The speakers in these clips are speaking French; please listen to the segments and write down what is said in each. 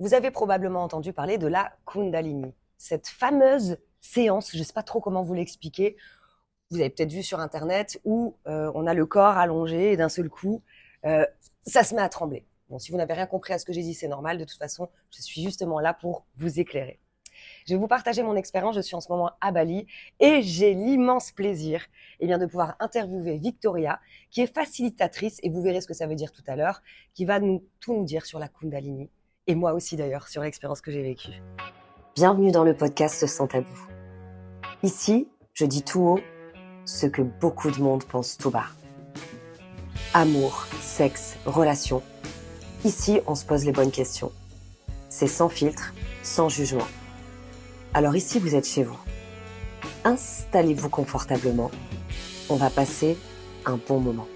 Vous avez probablement entendu parler de la Kundalini, cette fameuse séance, je ne sais pas trop comment vous l'expliquer, vous avez peut-être vu sur Internet, où on a le corps allongé et d'un seul coup, euh, ça se met à trembler. Bon, si vous n'avez rien compris à ce que j'ai dit, c'est normal. De toute façon, je suis justement là pour vous éclairer. Je vais vous partager mon expérience. Je suis en ce moment à Bali et j'ai l'immense plaisir de pouvoir interviewer Victoria, qui est facilitatrice, et vous verrez ce que ça veut dire tout à l'heure, qui va tout nous dire sur la Kundalini, et moi aussi d'ailleurs, sur l'expérience que j'ai vécue. Bienvenue dans le podcast Sans Tabou. Ici, je dis tout haut ce que beaucoup de monde pense tout bas. Amour, sexe, relations. Ici, on se pose les bonnes questions. C'est sans filtre, sans jugement. Alors ici, vous êtes chez vous. Installez-vous confortablement. On va passer un bon moment.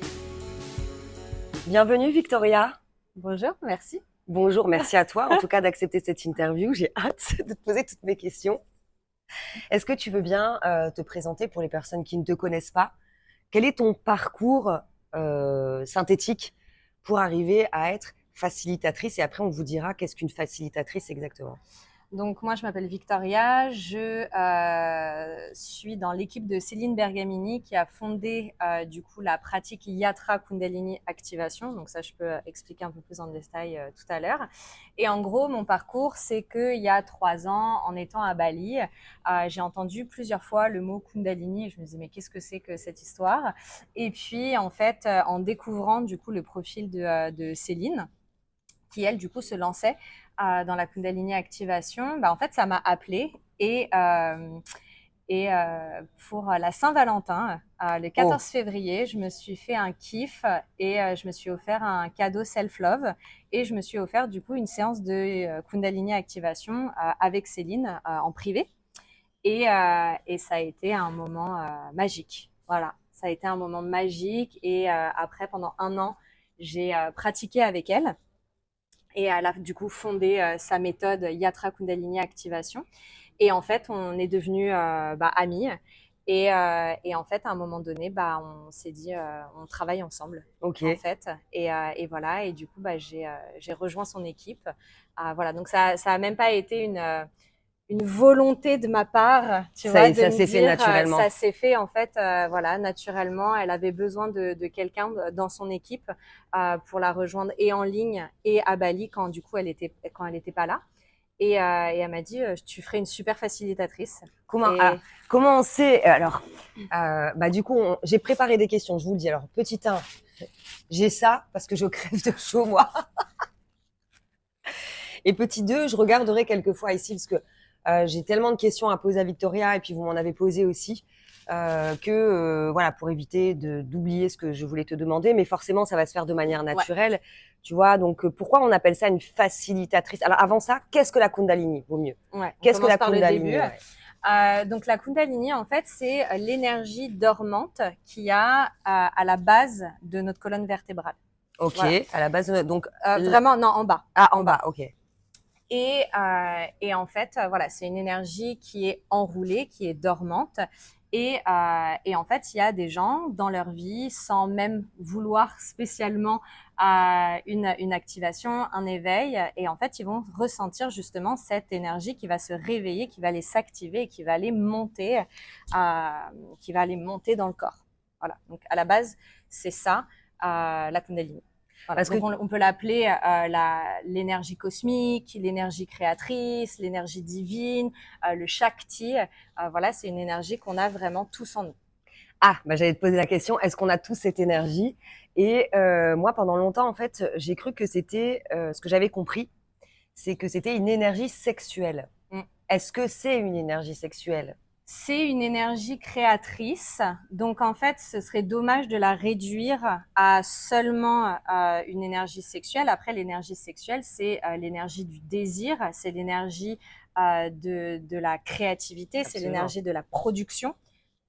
Bienvenue Victoria. Bonjour, merci. Bonjour, merci à toi en tout cas d'accepter cette interview. J'ai hâte de te poser toutes mes questions. Est-ce que tu veux bien te présenter pour les personnes qui ne te connaissent pas? Quel est ton parcours synthétique pour arriver à être facilitatrice? Et après, on vous dira qu'est-ce qu'une facilitatrice exactement. Donc moi, je m'appelle Victoria, je suis dans l'équipe de Céline Bergamini qui a fondé du coup la pratique Yatra Kundalini Activation. Donc ça, je peux expliquer un peu plus en détail tout à l'heure. Et en gros, mon parcours, c'est qu'il y a 3 ans, en étant à Bali, j'ai entendu plusieurs fois le mot Kundalini et je me disais mais qu'est-ce que c'est que cette histoire? Et puis en fait, en découvrant du coup le profil de Céline, qui elle du coup se lançait dans la Kundalini Activation, en fait ça m'a appelée et pour la Saint-Valentin, le 14 février, je me suis fait un kiff et je me suis offert un cadeau self-love et je me suis offert du coup une séance de Kundalini Activation avec Céline en privé et ça a été un moment magique. Voilà, ça a été un moment magique et après pendant 1 an, j'ai pratiqué avec elle. Et elle a du coup fondé sa méthode Yatra Kundalini Activation. Et en fait, on est devenus amis. Et en fait, à un moment donné, on s'est dit, on travaille ensemble, Ok. en fait. Et voilà. Et du coup, j'ai rejoint son équipe. Voilà. Donc ça a même pas été une volonté de ma part, tu vois, de Ça me s'est fait dire, naturellement. ça s'est fait en fait, voilà, naturellement. Elle avait besoin de quelqu'un dans son équipe pour la rejoindre et en ligne et à Bali quand elle était pas là. Et elle m'a dit, tu ferais une super facilitatrice. Et Comment on sait alors, du coup, j'ai préparé des questions, je vous le dis. Alors, petit 1, j'ai ça parce que je crève de chaud, moi. Et petit 2, je regarderai quelquefois ici parce que j'ai tellement de questions à poser à Victoria et puis vous m'en avez posé aussi voilà, pour éviter d'oublier ce que je voulais te demander, mais forcément, ça va se faire de manière ouais, naturelle, tu vois. Donc, pourquoi on appelle ça une facilitatrice? Alors, avant ça, qu'est-ce que la Kundalini? Vaut mieux. ouais, on Qu'est-ce que commence la par le début. Kundalini? Ouais. Donc la Kundalini, en fait, c'est l'énergie dormante qu'il y a à la base de notre colonne vertébrale. Ok, Voilà. à la base, donc Vraiment, non, en bas. ah, en En bas. bas, ok. Et en fait, voilà, c'est une énergie qui est enroulée, qui est dormante. Et en fait, il y a des gens dans leur vie, sans même vouloir spécialement une activation, un éveil, et en fait, ils vont ressentir justement cette énergie qui va se réveiller, qui va aller s'activer, et qui va aller monter dans le corps. Voilà. Donc à la base, c'est ça, la Kundalini. Voilà. Parce que Donc on peut l'appeler l'énergie cosmique, l'énergie créatrice, l'énergie divine, le Shakti. Voilà, c'est une énergie qu'on a vraiment tous en nous. j'allais te poser la question, est-ce qu'on a tous cette énergie? Et moi, pendant longtemps, en fait, j'ai cru que c'était, ce que j'avais compris, c'est que c'était une énergie sexuelle. Mm. Est-ce que c'est une énergie sexuelle? C'est une énergie créatrice, donc en fait, ce serait dommage de la réduire à seulement une énergie sexuelle. Après, l'énergie sexuelle, c'est l'énergie du désir, c'est l'énergie de la créativité, Absolument. C'est l'énergie de la production.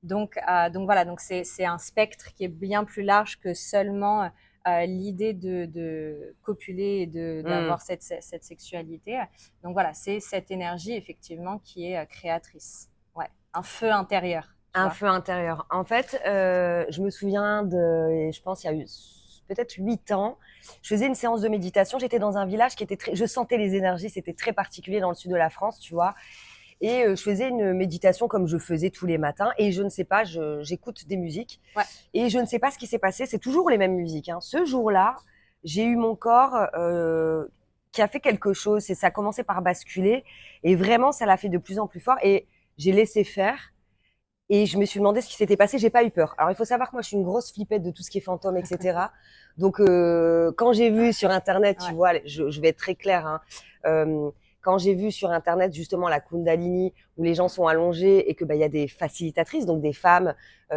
Donc voilà, donc c'est un spectre qui est bien plus large que seulement l'idée de copuler et d'avoir cette sexualité. Donc voilà, c'est cette énergie effectivement qui est créatrice. Ouais, un feu intérieur. Tu Un vois. feu intérieur. En fait, je me souviens et je pense qu'il y a eu peut-être 8 ans. Je faisais une séance de méditation. J'étais dans un village qui était je sentais les énergies, c'était très particulier dans le sud de la France, tu vois. Et je faisais une méditation comme je faisais tous les matins. Et je ne sais pas, j'écoute des musiques. Ouais. Et je ne sais pas ce qui s'est passé. C'est toujours les mêmes musiques, hein. Ce jour-là, j'ai eu mon corps qui a fait quelque chose. Et ça a commencé par basculer. Et vraiment, ça l'a fait de plus en plus fort. Et j'ai laissé faire. Et je me suis demandé ce qui s'était passé. J'ai pas eu peur. Alors, il faut savoir que moi, je suis une grosse flippette de tout ce qui est fantôme, etc. Donc, quand j'ai vu sur Internet, tu vois, je vais être très claire, hein, quand j'ai vu sur Internet justement la Kundalini où les gens sont allongés et que il y a des facilitatrices, donc des femmes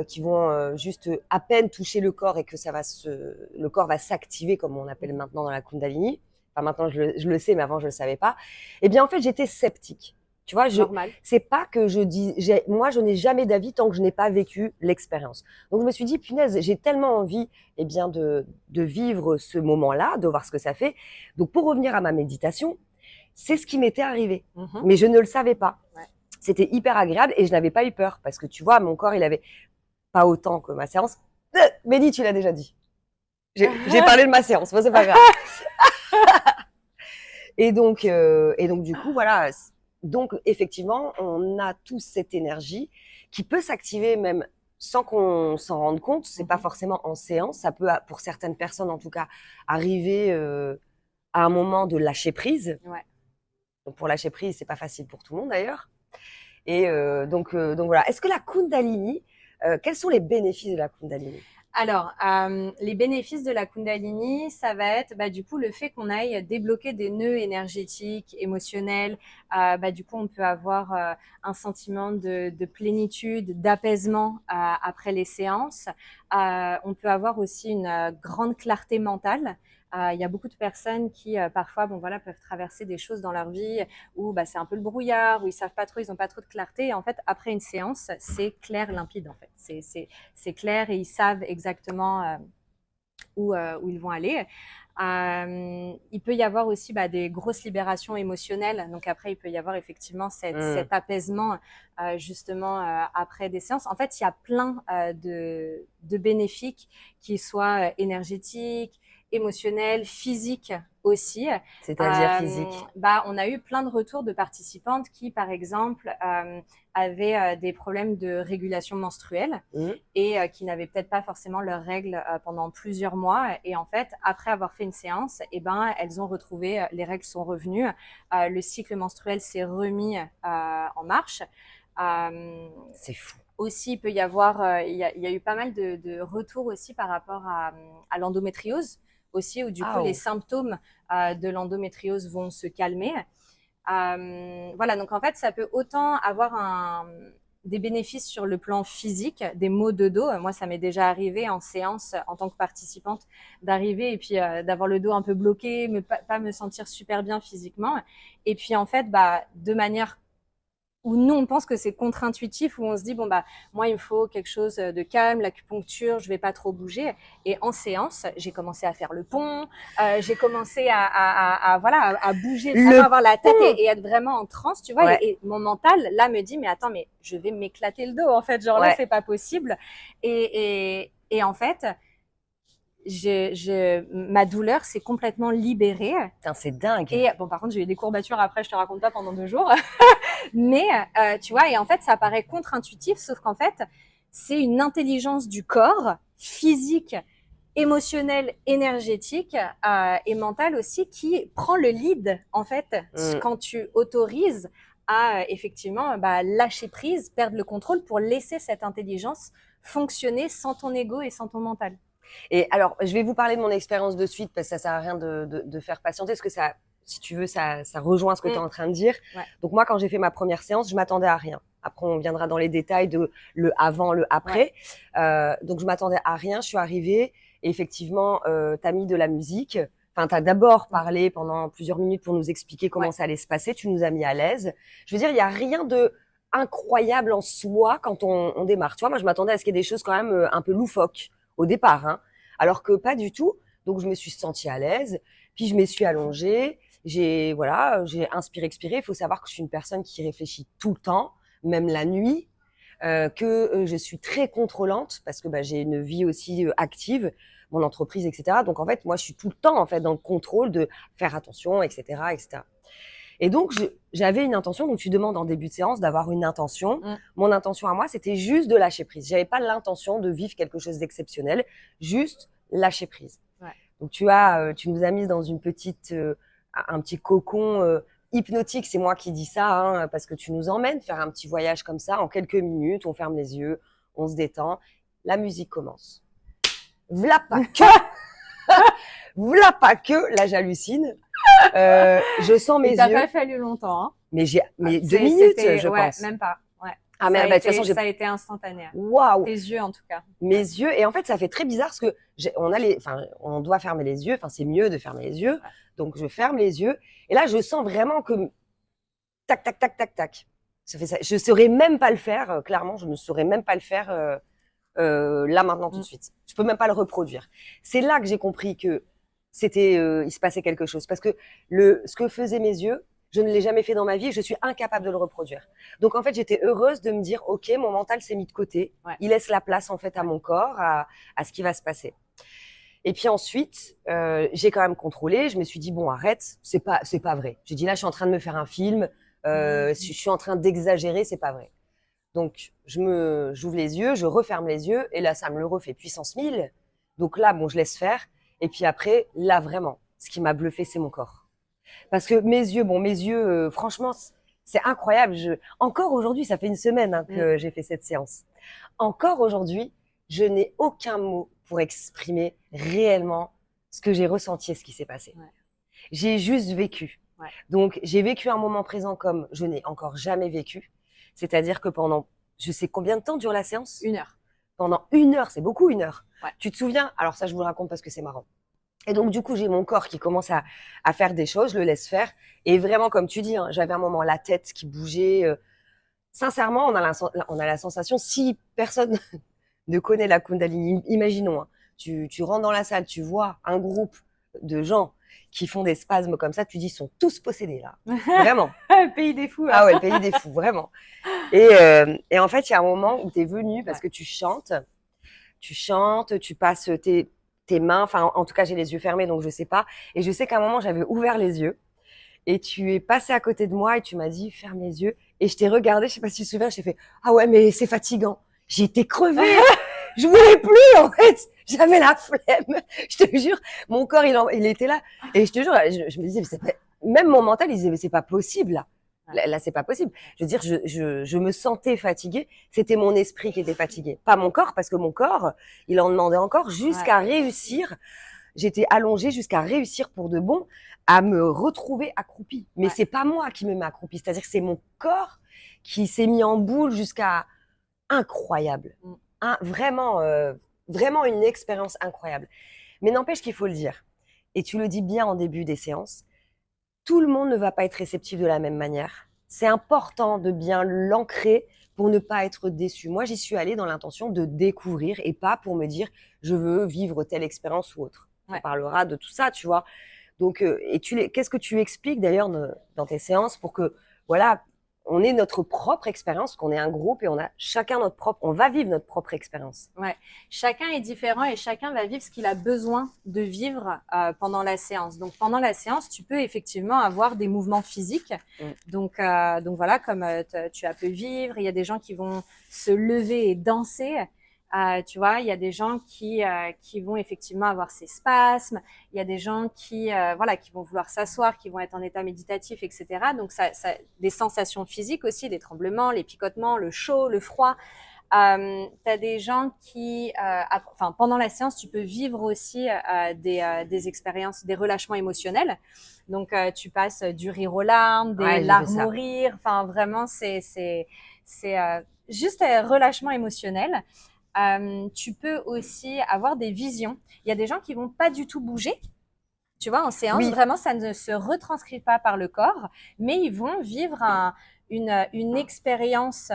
qui vont juste à peine toucher le corps et que le corps va s'activer comme on appelle maintenant dans la Kundalini. Enfin maintenant je le sais, mais avant je le savais pas. Eh bien en fait j'étais sceptique. Tu vois, Normal. c'est pas que moi je n'ai jamais d'avis tant que je n'ai pas vécu l'expérience. Donc je me suis dit punaise, j'ai tellement envie de vivre ce moment-là, de voir ce que ça fait. Donc pour revenir à ma méditation, c'est ce qui m'était arrivé. Mais je ne le savais pas. Ouais. C'était hyper agréable et je n'avais pas eu peur parce que tu vois, mon corps, il avait pas autant que ma séance. Mehdi, tu l'as déjà dit. J'ai parlé de ma séance, moi c'est pas grave. et donc du coup, voilà. Donc effectivement, on a tous cette énergie qui peut s'activer même sans qu'on s'en rende compte. C'est pas forcément en séance. Ça peut, pour certaines personnes en tout cas, arriver à un moment de lâcher prise. Ouais. Donc pour lâcher prise, c'est pas facile pour tout le monde d'ailleurs. Et donc voilà. Est-ce que la Kundalini, quels sont les bénéfices de la Kundalini? Alors, les bénéfices de la Kundalini, ça va être du coup le fait qu'on aille débloquer des nœuds énergétiques, émotionnels. Du coup, on peut avoir un sentiment de plénitude, d'apaisement après les séances. On peut avoir aussi une grande clarté mentale. Il y a beaucoup de personnes qui parfois peuvent traverser des choses dans leur vie où c'est un peu le brouillard, où ils savent pas trop, ils ont pas trop de clarté. Et en fait, après une séance, c'est clair, limpide en fait. C'est clair et ils savent exactement où ils vont aller. Il peut y avoir aussi des grosses libérations émotionnelles. Donc après, il peut y avoir effectivement cet apaisement justement après des séances. En fait, il y a plein de bénéfices qui soient énergétiques, émotionnels, physiques aussi. C'est-à-dire physique. On a eu plein de retours de participantes qui, par exemple, avaient des problèmes de régulation menstruelle et qui n'avaient peut-être pas forcément leurs règles pendant plusieurs mois. Et en fait, après avoir fait une séance, elles ont retrouvé, les règles sont revenues, le cycle menstruel s'est remis en marche. C'est fou. Aussi, il peut y avoir, il y a eu pas mal de retours aussi par rapport à l'endométriose aussi, où du coup les symptômes de l'endométriose vont se calmer. Voilà, donc en fait, ça peut autant avoir des bénéfices sur le plan physique, des maux de dos. Moi, ça m'est déjà arrivé en séance, en tant que participante, d'arriver et puis d'avoir le dos un peu bloqué, pas me sentir super bien physiquement. Et puis en fait, de manière où nous, on pense que c'est contre-intuitif, où on se dit, moi, il me faut quelque chose de calme, l'acupuncture, je vais pas trop bouger. Et en séance, j'ai commencé à faire le pont, j'ai commencé à bouger, vraiment avoir la tête et être vraiment en transe, tu vois. Ouais. Et mon mental, là, me dit, mais attends, mais je vais m'éclater le dos, en fait. Genre là, c'est pas possible. Et en fait, ma douleur s'est complètement libérée. Putain, c'est dingue. Et par contre, j'ai eu des courbatures après, je te raconte pas pendant 2 jours. Mais tu vois, et en fait, ça paraît contre-intuitif, sauf qu'en fait, c'est une intelligence du corps, physique, émotionnelle, énergétique et mentale aussi, qui prend le lead, en fait, quand tu autorises à effectivement lâcher prise, perdre le contrôle pour laisser cette intelligence fonctionner sans ton ego et sans ton mental. Et alors, je vais vous parler de mon expérience de suite parce que ça sert à rien de faire patienter, parce que ça, si tu veux, ça rejoint ce que tu es en train de dire. Ouais. Donc moi, quand j'ai fait ma première séance, je m'attendais à rien. Après, on viendra dans les détails de le avant, le après. Ouais. Donc je m'attendais à rien. Je suis arrivée et effectivement, t'as mis de la musique. Enfin, t'as d'abord parlé pendant plusieurs minutes pour nous expliquer comment ça allait se passer. Tu nous as mis à l'aise. Je veux dire, il y a rien de incroyable en soi quand on démarre. Tu vois, moi, je m'attendais à ce qu'il y ait des choses quand même un peu loufoques au départ, hein, alors que pas du tout. Donc je me suis sentie à l'aise, puis je me suis allongée, j'ai inspiré, expiré. Il faut savoir que je suis une personne qui réfléchit tout le temps, même la nuit, que je suis très contrôlante parce que j'ai une vie aussi active. mon entreprise, etc. Donc, en fait, moi, je suis tout le temps, en fait, dans le contrôle de faire attention, etc., etc. Et donc, j'avais une intention. Donc, tu demandes en début de séance d'avoir une intention. Mon intention à moi, c'était juste de lâcher prise. J'avais pas l'intention de vivre quelque chose d'exceptionnel, juste lâcher prise. Ouais. Donc, tu nous as mis dans une petite, un petit cocon hypnotique. C'est moi qui dis ça, hein, parce que tu nous emmènes faire un petit voyage comme ça en quelques minutes. On ferme les yeux, on se détend. La musique commence. V'là pas que, v'là pas que. Là, j'hallucine. Je sens mes yeux. Ça n'a pas fallu longtemps, hein. Mais 2 minutes, je ouais, pense. même pas. Ouais. Ah, mais de toute façon, ça a été instantané. Waouh! Tes yeux, en tout cas. Mes yeux. Et en fait, ça fait très bizarre parce que on doit fermer les yeux. Enfin, c'est mieux de fermer les yeux. Ouais. Donc, je ferme les yeux. Et là, je sens vraiment que tac, tac, tac, tac, tac. Ça fait ça. Je saurais même pas le faire. Clairement, je ne saurais même pas le faire là, maintenant, tout de suite. Je peux même pas le reproduire. C'est là que j'ai compris que il se passait quelque chose. Parce que ce que faisaient mes yeux, je ne l'ai jamais fait dans ma vie et je suis incapable de le reproduire. Donc, en fait, j'étais heureuse de me dire, OK, mon mental s'est mis de côté. Ouais. Il laisse la place, en fait, à mon corps, à ce qui va se passer. Et puis ensuite, j'ai quand même contrôlé. Je me suis dit, bon, arrête, c'est pas vrai. J'ai dit, là, je suis en train de me faire un film. Je suis en train d'exagérer, c'est pas vrai. Donc, j'ouvre les yeux, je referme les yeux et là, ça me le refait puissance 1000. Donc là, bon, je laisse faire. Et puis après, là, vraiment, ce qui m'a bluffé, c'est mon corps. Parce que mes yeux, franchement, c'est incroyable. Encore aujourd'hui, ça fait une semaine que j'ai fait cette séance. Encore aujourd'hui, je n'ai aucun mot pour exprimer réellement ce que j'ai ressenti et ce qui s'est passé. Ouais. J'ai juste vécu. Ouais. Donc, j'ai vécu un moment présent comme je n'ai encore jamais vécu. C'est-à-dire que pendant, je sais combien de temps dure la séance ? 1 heure. Pendant 1 heure, c'est beaucoup 1 heure. Ouais. Tu te souviens ? Alors ça, je vous le raconte parce que c'est marrant. Et donc, du coup, j'ai mon corps qui commence à faire des choses, je le laisse faire. Et vraiment, comme tu dis, hein, j'avais un moment la tête qui bougeait. Sincèrement, on a la sensation, si personne ne connaît la Kundalini, imaginons, hein, tu rentres dans la salle, tu vois un groupe de gens qui font des spasmes comme ça, tu dis, ils sont tous possédés là. Vraiment. Le pays des fous. Hein. Ah ouais, le pays des fous, vraiment. Et en fait, il y a un moment où tu es venu parce que tu chantes, tu passes tes mains, enfin en tout cas j'ai les yeux fermés donc je sais pas, et je sais qu'à un moment j'avais ouvert les yeux et tu es passé à côté de moi et tu m'as dit ferme les yeux et je t'ai regardé, je sais pas si tu te souviens, j'ai fait ah ouais mais c'est fatigant, j'ai été crevée, je voulais plus en fait, j'avais la flemme, je te jure, mon corps il était là et je te jure, je me disais même mon mental il disait mais c'est pas possible là. Là, c'est pas possible. Je veux dire, je me sentais fatiguée. C'était mon esprit qui était fatigué, pas mon corps, parce que mon corps, il en demandait encore jusqu'à réussir. J'étais allongée jusqu'à réussir pour de bon à me retrouver accroupie. Mais c'est pas moi qui me mets accroupie. C'est-à-dire que c'est mon corps qui s'est mis en boule jusqu'à incroyable. Vraiment, vraiment une expérience incroyable. Mais n'empêche qu'il faut le dire. Et tu le dis bien en début des séances. Tout le monde ne va pas être réceptif de la même manière. C'est important de bien l'ancrer pour ne pas être déçu. Moi, j'y suis allée dans l'intention de découvrir et pas pour me dire je veux vivre telle expérience ou autre. On parlera de tout ça, tu vois. Donc, qu'est-ce que tu expliques d'ailleurs dans tes séances pour que, voilà, on ait notre propre expérience, qu'on ait un groupe et on va vivre notre propre expérience. Ouais, chacun est différent et chacun va vivre ce qu'il a besoin de vivre pendant la séance. Donc pendant la séance, tu peux effectivement avoir des mouvements physiques. Donc voilà, comme tu as pu vivre, il y a des gens qui vont se lever et danser. Tu vois, il y a des gens qui vont effectivement avoir ces spasmes. Il y a des gens qui vont vouloir s'asseoir, qui vont être en état méditatif, etc. Donc ça des sensations physiques aussi, des tremblements, les picotements, le chaud, le froid. T'as des gens qui, pendant la séance, tu peux vivre aussi des expériences, des relâchements émotionnels. Donc tu passes du rire aux larmes, des larmes au rire. Enfin vraiment, c'est juste un relâchement émotionnel. Tu peux aussi avoir des visions. Il y a des gens qui vont pas du tout bouger. Tu vois, en séance, vraiment, ça ne se retranscrit pas par le corps, mais ils vont vivre une expérience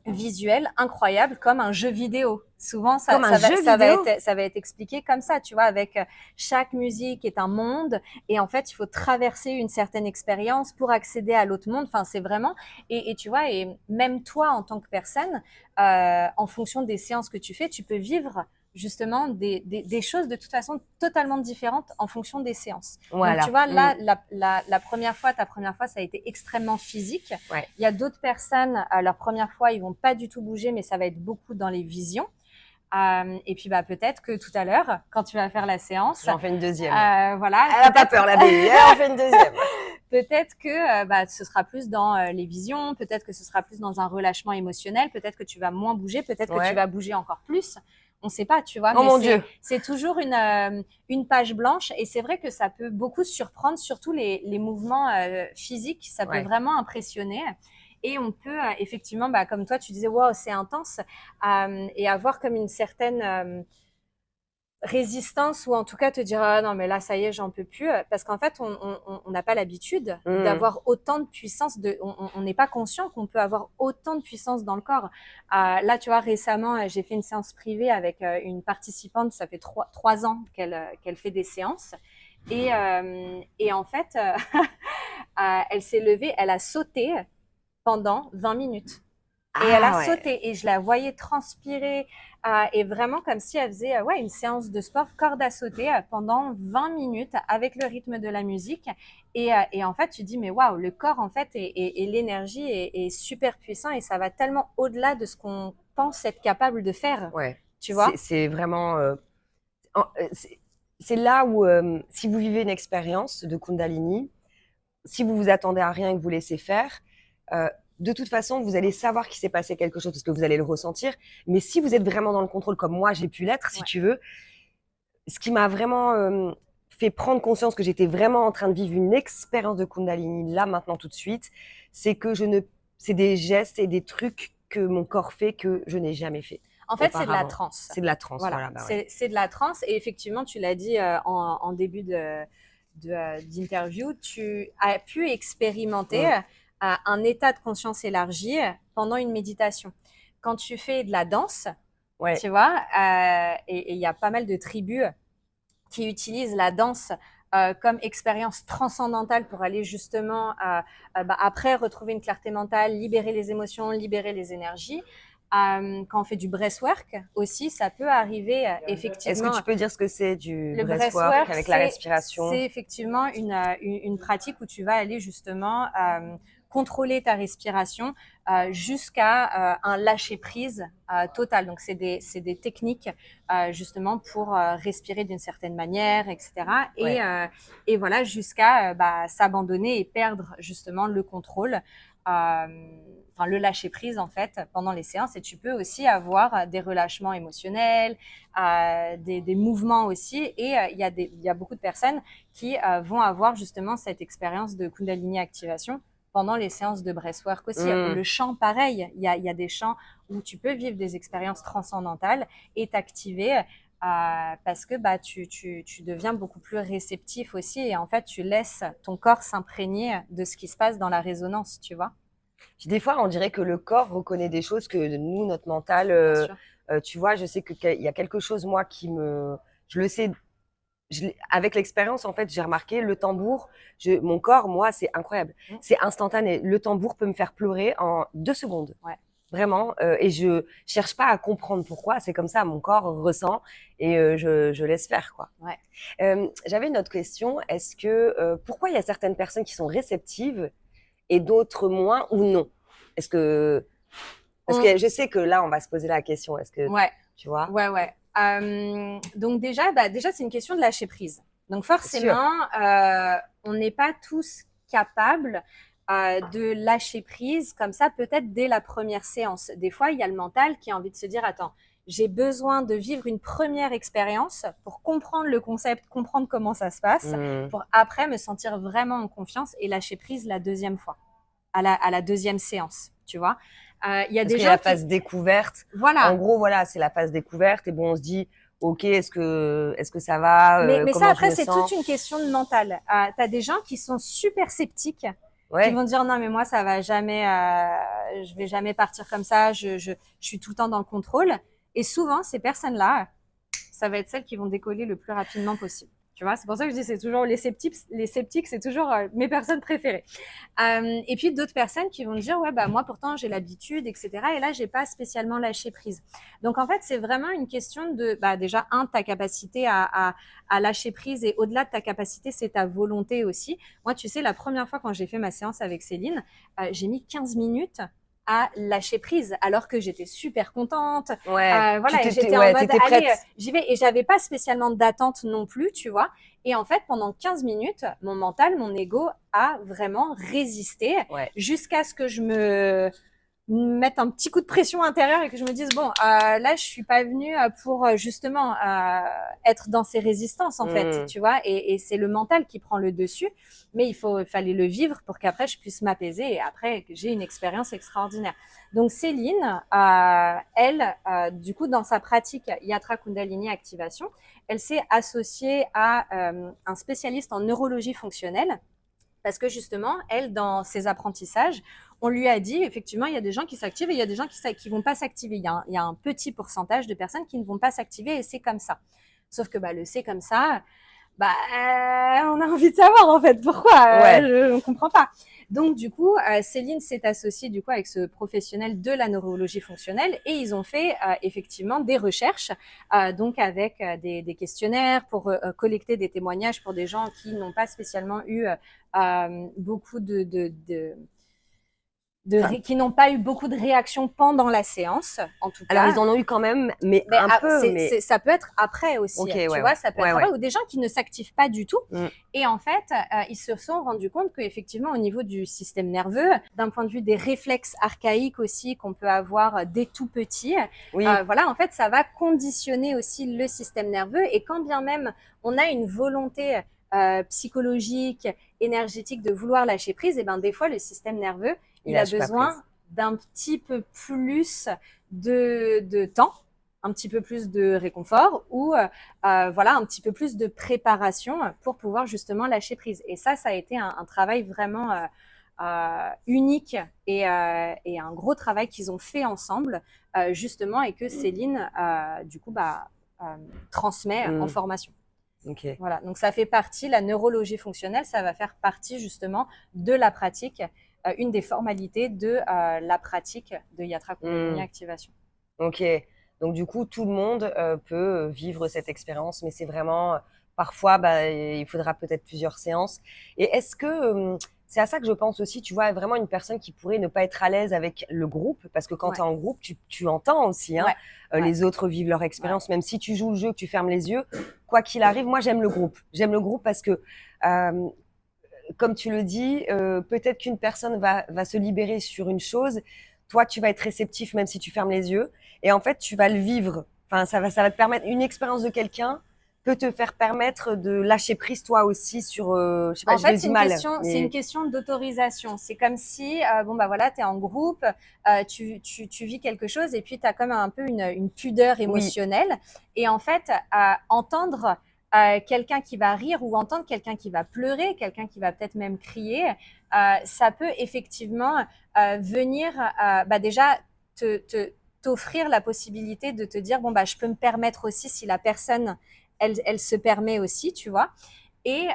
visuelle incroyable comme un jeu vidéo. Souvent, ça va être expliqué comme ça, tu vois, avec chaque musique est un monde et en fait, il faut traverser une certaine expérience pour accéder à l'autre monde. Enfin, c'est vraiment et tu vois, et même toi en tant que personne, en fonction des séances que tu fais, tu peux vivre justement des choses de toute façon totalement différentes en fonction des séances. Voilà. Donc tu vois, là, ta première fois, ça a été extrêmement physique. Ouais. Il y a d'autres personnes, leur première fois, ils vont pas du tout bouger, mais ça va être beaucoup dans les visions. Et puis peut-être que tout à l'heure, quand tu vas faire la séance, j'en fais une deuxième. Voilà. Elle a pas peur, la baby. Elle en fait une deuxième. Peut-être que ce sera plus dans les visions, peut-être que ce sera plus dans un relâchement émotionnel, peut-être que tu vas moins bouger, peut-être que tu vas bouger encore plus. On sait pas, tu vois. Oh mon Dieu. C'est toujours une page blanche, et c'est vrai que ça peut beaucoup surprendre, surtout les mouvements physiques. Ça peut vraiment impressionner. Et on peut effectivement, comme toi, tu disais, wow, c'est intense, et avoir comme une certaine résistance, ou en tout cas te dire ah non mais là ça y est j'en peux plus, parce qu'en fait on n'a pas l'habitude d'avoir autant de puissance, on n'est pas conscient qu'on peut avoir autant de puissance dans le corps. Là tu vois, récemment j'ai fait une séance privée avec une participante, ça fait 3 ans qu'elle fait des séances, et en fait elle s'est levée, elle a sauté pendant 20 minutes. Et elle a sauté, et je la voyais transpirer, et vraiment comme si elle faisait une séance de sport corde à sauter pendant 20 minutes avec le rythme de la musique. Et en fait, tu dis, mais waouh, le corps en fait et l'énergie est super puissant, et ça va tellement au-delà de ce qu'on pense être capable de faire. Ouais. Tu vois, c'est vraiment... c'est là où, si vous vivez une expérience de Kundalini, si vous vous attendez à rien et que vous laissez faire, de toute façon, vous allez savoir qu'il s'est passé quelque chose parce que vous allez le ressentir. Mais si vous êtes vraiment dans le contrôle, comme moi, j'ai pu l'être, si tu veux, ce qui m'a vraiment fait prendre conscience que j'étais vraiment en train de vivre une expérience de Kundalini, là, maintenant, tout de suite, c'est que c'est des gestes et des trucs que mon corps fait que je n'ai jamais fait. En fait, c'est de la transe. C'est de la transe, voilà. C'est de la transe, et effectivement, tu l'as dit en début d'interview, tu as pu expérimenter un état de conscience élargi pendant une méditation. Quand tu fais de la danse, tu vois, et il y a pas mal de tribus qui utilisent la danse comme expérience transcendantale pour aller justement après retrouver une clarté mentale, libérer les émotions, libérer les énergies. Quand on fait du breathwork aussi, ça peut arriver effectivement. Est-ce que tu peux dire ce que c'est du breathwork avec la respiration? C'est effectivement une pratique où tu vas aller justement contrôler ta respiration jusqu'à un lâcher-prise total. Donc, c'est des techniques justement pour respirer d'une certaine manière, etc. Et voilà, jusqu'à s'abandonner et perdre justement le contrôle. Enfin le lâcher prise en fait pendant les séances. Et tu peux aussi avoir des relâchements émotionnels, des mouvements aussi, et il y a beaucoup de personnes qui vont avoir justement cette expérience de Kundalini activation pendant les séances de breathwork aussi. Le chant, pareil, il y a des chants où tu peux vivre des expériences transcendantales et t'activer parce que tu deviens beaucoup plus réceptif aussi, et en fait tu laisses ton corps s'imprégner de ce qui se passe dans la résonance, tu vois. Puis des fois, on dirait que le corps reconnaît des choses que nous, notre mental, tu vois, je sais qu'il y a quelque chose, moi, je le sais, avec l'expérience, en fait, j'ai remarqué le tambour, mon corps, moi, c'est incroyable. C'est instantané. Le tambour peut me faire pleurer en 2 secondes. Ouais. Vraiment. Et je cherche pas à comprendre pourquoi. C'est comme ça, mon corps ressent et je laisse faire, quoi. Ouais. J'avais une autre question. Est-ce que, pourquoi il y a certaines personnes qui sont réceptives et d'autres moins, ou non? Parce que je sais que là, on va se poser la question. Est-ce que, tu vois? Ouais. Donc déjà, c'est une question de lâcher prise. Donc forcément, on n'est pas tous capables de lâcher prise comme ça, peut-être dès la première séance. Des fois, il y a le mental qui a envie de se dire, attends, j'ai besoin de vivre une première expérience pour comprendre le concept, comprendre comment ça se passe, pour après me sentir vraiment en confiance et lâcher prise la deuxième fois, à la deuxième séance, tu vois. Il y a des gens la phase découverte. Voilà. En gros, voilà, c'est la phase découverte, et bon, on se dit, ok, est-ce que ça va? Mais ça, après, c'est toute une question de mental. T'as des gens qui sont super sceptiques, qui vont dire non, mais moi, ça va jamais, je vais jamais partir comme ça, je suis tout le temps dans le contrôle. Et souvent, ces personnes-là, ça va être celles qui vont décoller le plus rapidement possible. Tu vois, c'est pour ça que je dis c'est toujours les sceptiques, c'est toujours mes personnes préférées. Et puis d'autres personnes qui vont dire ouais bah moi pourtant j'ai l'habitude, etc. Et là j'ai pas spécialement lâché prise. Donc en fait c'est vraiment une question de bah déjà ta capacité à lâcher prise, et au-delà de ta capacité c'est ta volonté aussi. Moi tu sais la première fois quand j'ai fait ma séance avec Céline, j'ai mis 15 minutes à lâcher prise alors que j'étais super contente. Ouais, Voilà, et j'étais en ouais, mode t'étais allez, prête. j'y vais, et j'avais pas spécialement d'attente non plus, tu vois. Et en fait, pendant 15 minutes, mon mental, mon ego a vraiment résisté Ouais. jusqu'à ce que je me mette un petit coup de pression intérieure et que je me dise bon là je suis pas venue pour justement être dans ces résistances en fait, tu vois, et c'est le mental qui prend le dessus, mais fallait le vivre pour qu'après je puisse m'apaiser et après que j'ai une expérience extraordinaire. Donc Céline, elle, du coup dans sa pratique Yatra Kundalini Activation, elle s'est associée à un spécialiste en neurologie fonctionnelle. Parce que justement, elle, dans ses apprentissages, on lui a dit, effectivement, il y a des gens qui s'activent et il y a des gens qui vont pas s'activer. Il y a un petit pourcentage de personnes qui ne vont pas s'activer et c'est comme ça. Sauf que le c'est comme ça, on a envie de savoir en fait pourquoi. Ouais. Je ne comprends pas. Donc du coup, Céline s'est associée du coup avec ce professionnel de la neurologie fonctionnelle et ils ont fait effectivement des recherches, donc avec des questionnaires pour collecter des témoignages pour des gens qui n'ont pas spécialement eu beaucoup Enfin, qui n'ont pas eu beaucoup de réactions pendant la séance, en tout alors cas. ils en ont eu quand même, mais Mais un peu, mais ça peut être après aussi, ok, tu ouais, vois, ouais, ça peut ouais, être ouais. après, ou des gens qui ne s'activent pas du tout. Mm. Et en fait, ils se sont rendus compte qu'effectivement, au niveau du système nerveux, d'un point de vue des réflexes archaïques aussi qu'on peut avoir dès tout petit, Oui, voilà, en fait, ça va conditionner aussi le système nerveux. Et quand bien même on a une volonté psychologique, énergétique de vouloir lâcher prise, et ben des fois, le système nerveux, il il a lâche pas prise. besoin d'un petit peu plus de temps, un petit peu plus de réconfort ou voilà un petit peu plus de préparation pour pouvoir justement lâcher prise. Et ça a été un travail vraiment unique et un gros travail qu'ils ont fait ensemble justement et que Céline du coup transmet en Mm. formation. Ok. Voilà, donc ça fait partie, la neurologie fonctionnelle, ça va faire partie justement de la pratique, une des formalités de la pratique de Yatra Kundalini Mm. Activation. Ok. Donc du coup, tout le monde peut vivre cette expérience, mais c'est vraiment parfois, il faudra peut-être plusieurs séances. Et est-ce que c'est à ça que je pense aussi, tu vois, vraiment une personne qui pourrait ne pas être à l'aise avec le groupe, parce que quand tu Ouais, es en groupe, tu entends aussi, hein, ouais, ouais, les autres vivent leur ouais. expérience, même si tu joues le jeu, que tu fermes les yeux, quoi qu'il arrive, moi j'aime le groupe. J'aime le groupe parce que euh, comme tu le dis, peut-être qu'une personne va se libérer sur une chose, toi tu vas être réceptif même si tu fermes les yeux, et en fait tu vas le vivre. Enfin, ça va te permettre, une expérience de quelqu'un peut te faire permettre de lâcher prise toi aussi sur, je sais pas, En je le fait, dis mal, c'est une mais question d'autorisation. C'est comme si, bon, bah voilà, tu es en groupe, tu vis quelque chose et puis tu as comme un peu une pudeur oui, émotionnelle. Et en fait, entendre quelqu'un qui va rire ou entendre quelqu'un qui va pleurer, quelqu'un qui va peut-être même crier, ça peut effectivement venir déjà t'offrir la possibilité de te dire, bon, bah, je peux me permettre aussi si la personne, elle se permet aussi, tu vois. Et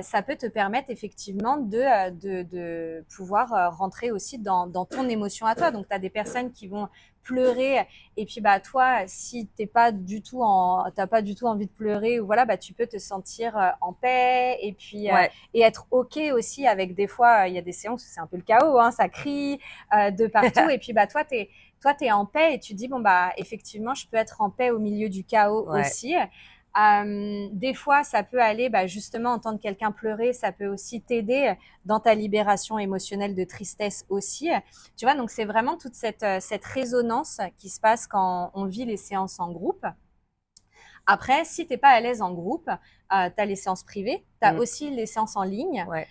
ça peut te permettre effectivement de pouvoir rentrer aussi dans ton émotion à toi. Donc, tu as des personnes qui vont pleurer et puis toi, si t'as pas du tout envie de pleurer ou voilà, tu peux te sentir en paix et puis ouais, et être ok aussi avec des fois, il y a des séances où c'est un peu le chaos, hein, ça crie de partout et puis t'es en paix et tu dis bon effectivement, je peux être en paix au milieu du chaos ouais. aussi. Des fois, ça peut aller, justement, entendre quelqu'un pleurer, ça peut aussi t'aider dans ta libération émotionnelle de tristesse aussi. Tu vois, donc c'est vraiment toute cette résonance qui se passe quand on vit les séances en groupe. Après, si t'es pas à l'aise en groupe, tu as les séances privées, tu as Mm, aussi les séances en ligne ouais,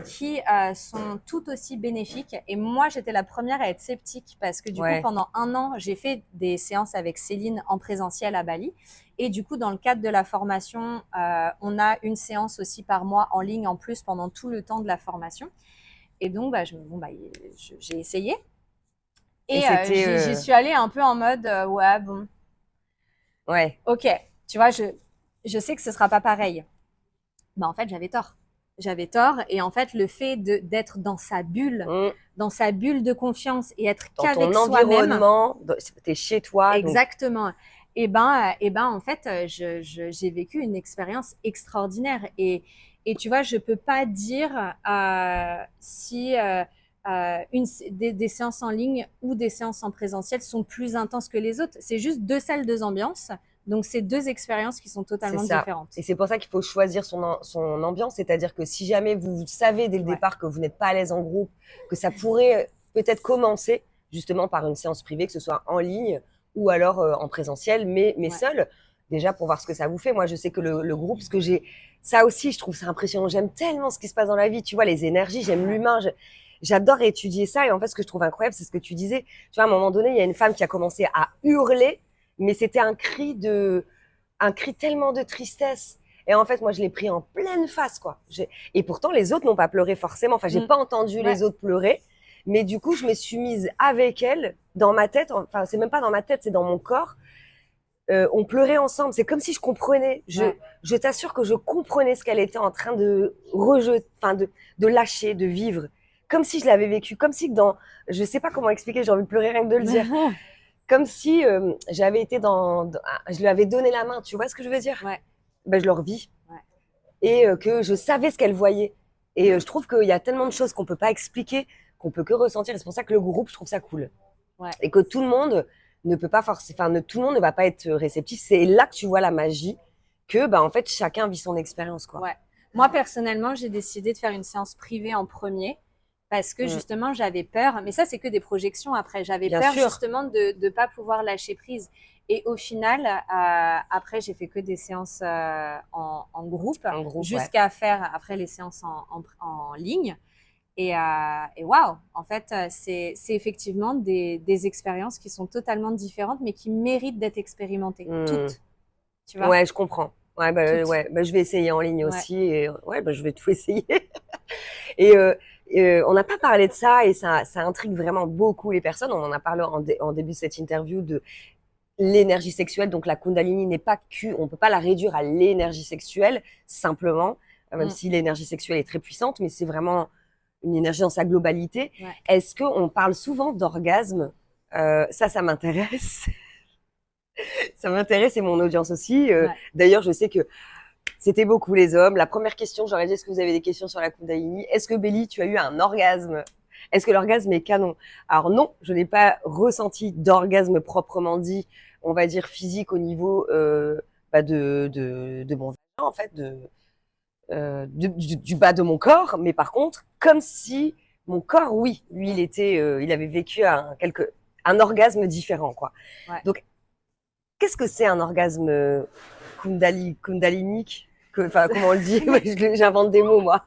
qui sont tout aussi bénéfiques. Et moi, j'étais la première à être sceptique parce que du coup, ouais. pendant un an, j'ai fait des séances avec Céline en présentiel à Bali. Et du coup, dans le cadre de la formation, on a une séance aussi par mois en ligne en plus pendant tout le temps de la formation. Et donc, j'ai essayé. Et Et c'était, j'y suis allée un peu en mode, ouais, bon, ouais, ok, tu vois, je sais que ce sera pas pareil. bah en fait j'avais tort. J'avais tort et en fait le fait d'être dans sa bulle, de confiance et être Dans qu'avec ton soi-même. environnement, t'es chez toi, donc Exactement. Et ben en fait j'ai vécu une expérience extraordinaire et tu vois je peux pas dire si des séances en ligne ou des séances en présentiel sont plus intenses que les autres. C'est juste deux salles, deux ambiances. Donc, c'est deux expériences qui sont c'est totalement ça. différentes. Et c'est pour ça qu'il faut choisir son ambiance, c'est-à-dire que si jamais vous savez dès le Ouais. départ que vous n'êtes pas à l'aise en groupe, que ça pourrait peut-être commencer justement par une séance privée, que ce soit en ligne ou alors en présentiel, mais Ouais. seul, déjà pour voir ce que ça vous fait. Moi, je sais que le groupe, parce que j'ai ça aussi, je trouve ça impressionnant. J'aime tellement ce qui se passe dans la vie, tu vois, les énergies, j'aime l'humain. J'adore étudier ça. Et en fait, ce que je trouve incroyable, c'est ce que tu disais. Tu vois, à un moment donné, il y a une femme qui a commencé à hurler, mais c'était un cri tellement de tristesse. Et en fait, moi, je l'ai pris en pleine face, quoi. Et pourtant, les autres n'ont pas pleuré forcément. Enfin, j'ai pas entendu les autres pleurer. Mais du coup, je me suis mise avec elle dans ma tête. Enfin, c'est même pas dans ma tête, c'est dans mon corps. On pleurait ensemble. C'est comme si je comprenais. Je t'assure que je comprenais ce qu'elle était en train de rejeter, enfin, de lâcher, de vivre. Comme si je l'avais vécu. Comme si je sais pas comment expliquer, j'ai envie de pleurer rien que de le dire. Comme si j'avais été je lui avais donné la main, tu vois ce que je veux dire? Ouais. Ben, je le revis. Ouais. Et que je savais ce qu'elle voyait. Et je trouve qu'il y a tellement de choses qu'on peut pas expliquer, qu'on peut que ressentir. Et c'est pour ça que le groupe, je trouve ça cool. Ouais. Et que tout le monde ne peut pas forcément, enfin, tout le monde ne va pas être réceptif. C'est là que tu vois la magie, que, bah, en fait, chacun vit son expérience, quoi. Ouais. Moi, personnellement, j'ai décidé de faire une séance privée en premier parce que justement, j'avais peur. Mais ça, c'est que des projections après. J'avais Bien peur sûr. justement de ne pas pouvoir lâcher prise. Et au final, après, j'ai fait que des séances en groupe, jusqu'à faire après les séances en ligne. Et waouh, en fait, c'est effectivement des expériences qui sont totalement différentes, mais qui méritent d'être expérimentées. Toutes, tu vois? Ouais, je comprends. Ouais, bah, Toutes. ouais, bah, je vais essayer en ligne Ouais. aussi. Et, ouais, bah, je vais tout essayer. Et on n'a pas parlé de ça et ça intrigue vraiment beaucoup les personnes. On en a parlé en début de cette interview de l'énergie sexuelle. Donc la Kundalini n'est pas on peut pas la réduire à l'énergie sexuelle simplement, même si l'énergie sexuelle est très puissante, mais c'est vraiment une énergie dans sa globalité. Ouais. Est-ce qu'on parle souvent d'orgasme? Ça m'intéresse. Ça m'intéresse et mon audience aussi. Ouais. D'ailleurs, je sais que c'était beaucoup les hommes. La première question, j'aurais dit, est-ce que vous avez des questions sur la Kundalini? Est-ce que Béli, tu as eu un orgasme? Est-ce que l'orgasme est canon? Alors non, je n'ai pas ressenti d'orgasme proprement dit, on va dire physique au niveau bah de mon vagin, en fait, du bas de mon corps. Mais par contre, comme si mon corps, oui, lui, il avait vécu un orgasme différent, quoi. Ouais. Donc, qu'est-ce que c'est un orgasme kundalinique? Enfin, comment on le dit? J'invente des mots, moi.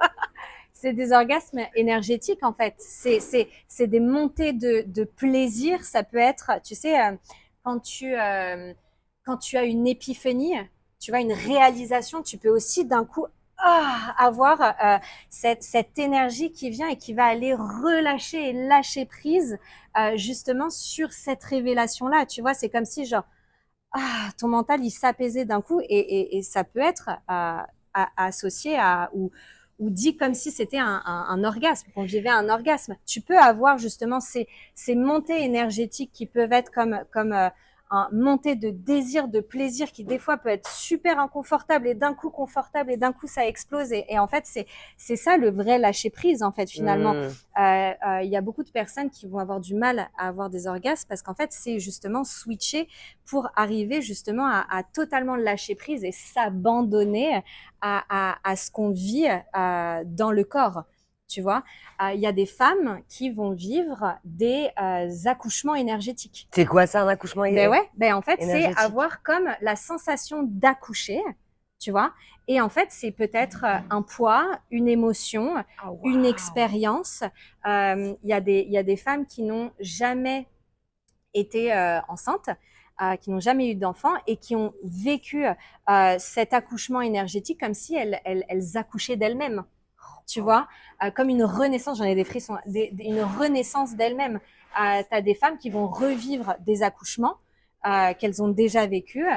C'est des orgasmes énergétiques en fait. C'est des montées de plaisir. Ça peut être, tu sais, quand tu as une épiphanie, tu vois, une réalisation, tu peux aussi d'un coup avoir cette énergie qui vient et qui va aller relâcher et lâcher prise justement sur cette révélation-là. Tu vois, c'est comme si genre ton mental il s'apaisait d'un coup et ça peut être associé à ou dit comme si c'était un orgasme, qu'on vivait un orgasme. Tu peux avoir justement ces montées énergétiques qui peuvent être comme un montée de désir, de plaisir qui des fois peut être super inconfortable et d'un coup confortable et d'un coup ça explose et en fait c'est ça le vrai lâcher prise en fait finalement. Il y a beaucoup de personnes qui vont avoir du mal à avoir des orgasmes parce qu'en fait c'est justement switcher pour arriver justement à totalement lâcher prise et s'abandonner à ce qu'on vit dans le corps. Tu vois, il y a des femmes qui vont vivre des accouchements énergétiques. C'est quoi ça, un accouchement énergétique? Ben en fait, c'est énergétique? avoir comme la sensation d'accoucher, tu vois. Et en fait, c'est peut-être un poids, une émotion, une expérience. Il y a des femmes qui n'ont jamais été enceintes, qui n'ont jamais eu d'enfants et qui ont vécu cet accouchement énergétique comme si elles accouchaient d'elles-mêmes. Tu vois, comme une renaissance, j'en ai des frissons, une renaissance d'elles-mêmes. Tu as des femmes qui vont revivre des accouchements qu'elles ont déjà vécues,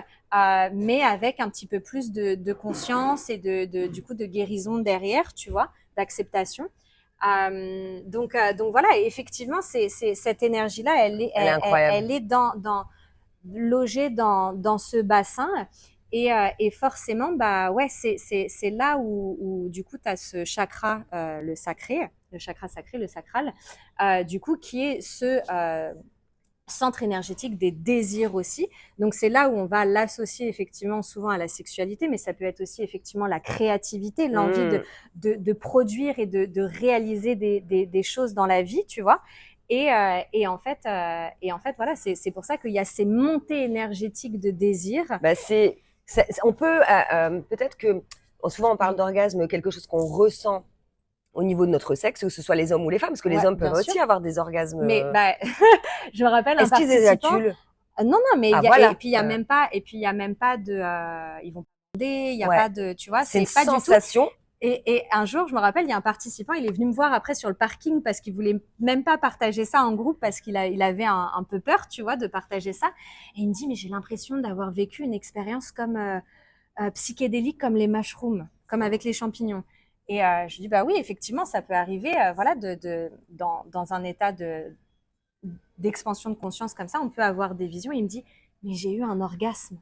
mais avec un petit peu plus de conscience et du coup de guérison derrière, tu vois, d'acceptation. Donc voilà, et effectivement, cette énergie-là, Elle est incroyable. elle est logée dans ce bassin. Et forcément, bah ouais, c'est là où du coup, tu as ce chakra, le chakra sacré, le sacral, du coup, qui est ce centre énergétique des désirs aussi. Donc c'est là où on va l'associer effectivement souvent à la sexualité, mais ça peut être aussi effectivement la créativité, l'envie de produire et de réaliser des choses dans la vie, tu vois. Et en fait, voilà, c'est pour ça qu'il y a ces montées énergétiques de désir. Bah, on peut, peut-être que, souvent on parle d'orgasme, quelque chose qu'on ressent au niveau de notre sexe, que ce soit les hommes ou les femmes, parce que les hommes peuvent aussi avoir des orgasmes. Mais je me rappelle un Est-ce qu'ils participant. éjaculent? Non, mais Voilà. Et puis il y a même pas, de, ils vont pas demander, il y a pas de, tu vois, c'est une pas sensation. Du tout. Et un jour, je me rappelle, il y a un participant, il est venu me voir après sur le parking parce qu'il voulait même pas partager ça en groupe parce qu'il avait un peu peur, tu vois, de partager ça. Et il me dit, mais j'ai l'impression d'avoir vécu une expérience comme psychédélique, comme les mushrooms, comme avec les champignons. Et je dis, bah oui, effectivement, ça peut arriver, voilà, dans un état d'expansion de conscience comme ça, on peut avoir des visions. Il me dit, mais j'ai eu un orgasme.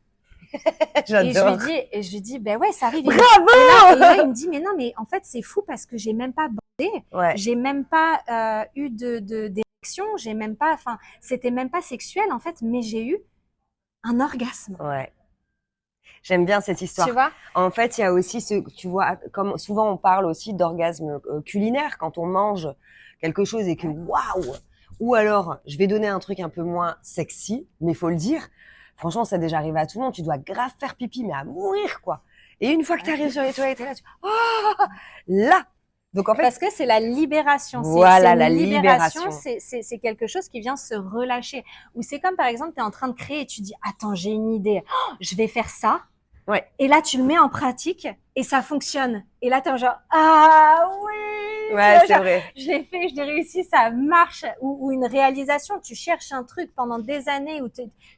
J'adore. Et je lui dis, ben ouais, ça arrive. Bravo! Et là, il me dit, mais non, mais en fait, c'est fou parce que j'ai même pas bandé, j'ai même pas eu d'érection, j'ai même pas, enfin, c'était même pas sexuel en fait, mais j'ai eu un orgasme. Ouais. J'aime bien cette histoire. Tu vois? En fait, il y a aussi tu vois, comme souvent on parle aussi d'orgasme culinaire quand on mange quelque chose et que waouh! Ou alors, je vais donner un truc un peu moins sexy, mais il faut le dire. Franchement, ça déjà arrivé à tout le monde. Tu dois grave faire pipi, mais à mourir, quoi. Et une fois que tu arrives sur les toilettes, t'es là, là. Donc en fait, parce que c'est la libération. Voilà, la libération. C'est quelque chose qui vient se relâcher. Ou c'est comme par exemple, tu es en train de créer et tu dis, attends, j'ai une idée. Oh, je vais faire ça. Ouais. Et là, tu le mets en pratique et ça fonctionne. Et là, t'es genre, ah oui! Ouais, c'est vrai. Je l'ai fait, je l'ai réussi, ça marche. Ou une réalisation, tu cherches un truc pendant des années où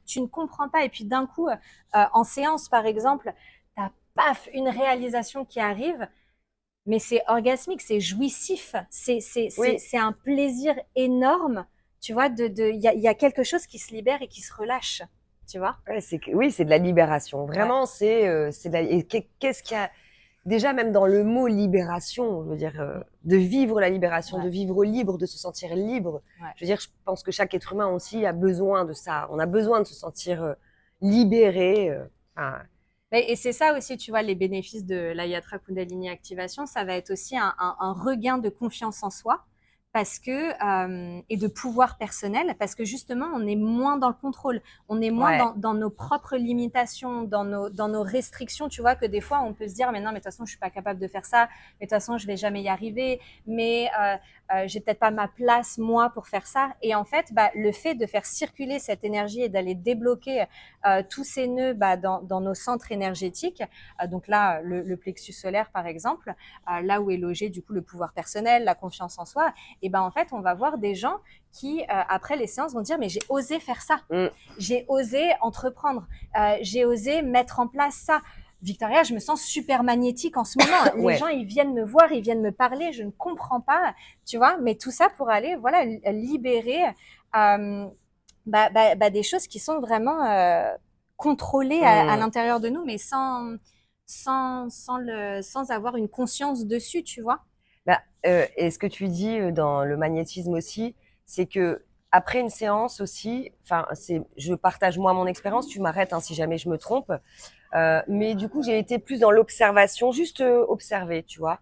tu ne comprends pas. Et puis d'un coup, en séance, par exemple, t'as paf, une réalisation qui arrive. Mais c'est orgasmique, c'est jouissif. C'est un plaisir énorme. Tu vois, il y a quelque chose qui se libère et qui se relâche. Tu vois? Ouais, c'est de la libération. Vraiment, et qu'est-ce qu'il y a déjà même dans le mot libération, je veux dire, de vivre la libération, de vivre libre, de se sentir libre. Je veux dire, je pense que chaque être humain aussi a besoin de ça. On a besoin de se sentir libéré. Et c'est ça aussi, tu vois, les bénéfices de la Yatra Kundalini Activation, ça va être aussi un regain de confiance en soi. Parce que et de pouvoir personnel, parce que justement on est moins dans le contrôle, on est moins dans nos propres limitations, dans nos restrictions, tu vois, que des fois on peut se dire mais non, mais de toute façon je suis pas capable de faire ça, mais de toute façon je vais jamais y arriver, mais j'ai peut-être pas ma place moi pour faire ça. Et en fait, le fait de faire circuler cette énergie et d'aller débloquer tous ces nœuds dans nos centres énergétiques, donc là le plexus solaire par exemple, là où est logé du coup le pouvoir personnel, la confiance en soi. Et en fait, on va voir des gens qui, après les séances, vont dire mais j'ai osé faire ça, j'ai osé entreprendre, j'ai osé mettre en place ça. Victoria, je me sens super magnétique en ce moment. Les gens, ils viennent me voir, ils viennent me parler, je ne comprends pas, tu vois. Mais tout ça pour aller, voilà, libérer des choses qui sont vraiment contrôlées à l'intérieur de nous, mais sans avoir une conscience dessus, tu vois. Et ce que tu dis dans le magnétisme aussi, c'est que après une séance aussi, enfin, je partage moi mon expérience. Tu m'arrêtes si jamais je me trompe. Mais du coup, j'ai été plus dans l'observation, juste observer, tu vois.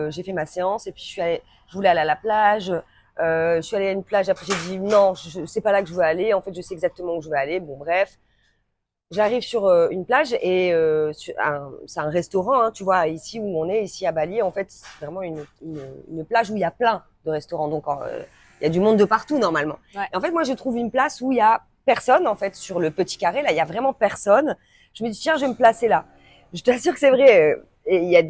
J'ai fait ma séance et puis je voulais aller à la plage. Je suis allée à une plage. Après, j'ai dit non, c'est pas là que je veux aller. En fait, je sais exactement où je veux aller. Bon, bref. J'arrive sur une plage et c'est un restaurant, hein, tu vois, ici où on est, ici à Bali. En fait, c'est vraiment une plage où il y a plein de restaurants. Donc, il y a du monde de partout normalement. Et en fait, moi, je trouve une place où il y a personne, en fait, sur le petit carré. Là, il y a vraiment personne. Je me dis, tiens, je vais me placer là. Je t'assure que c'est vrai. Et il y a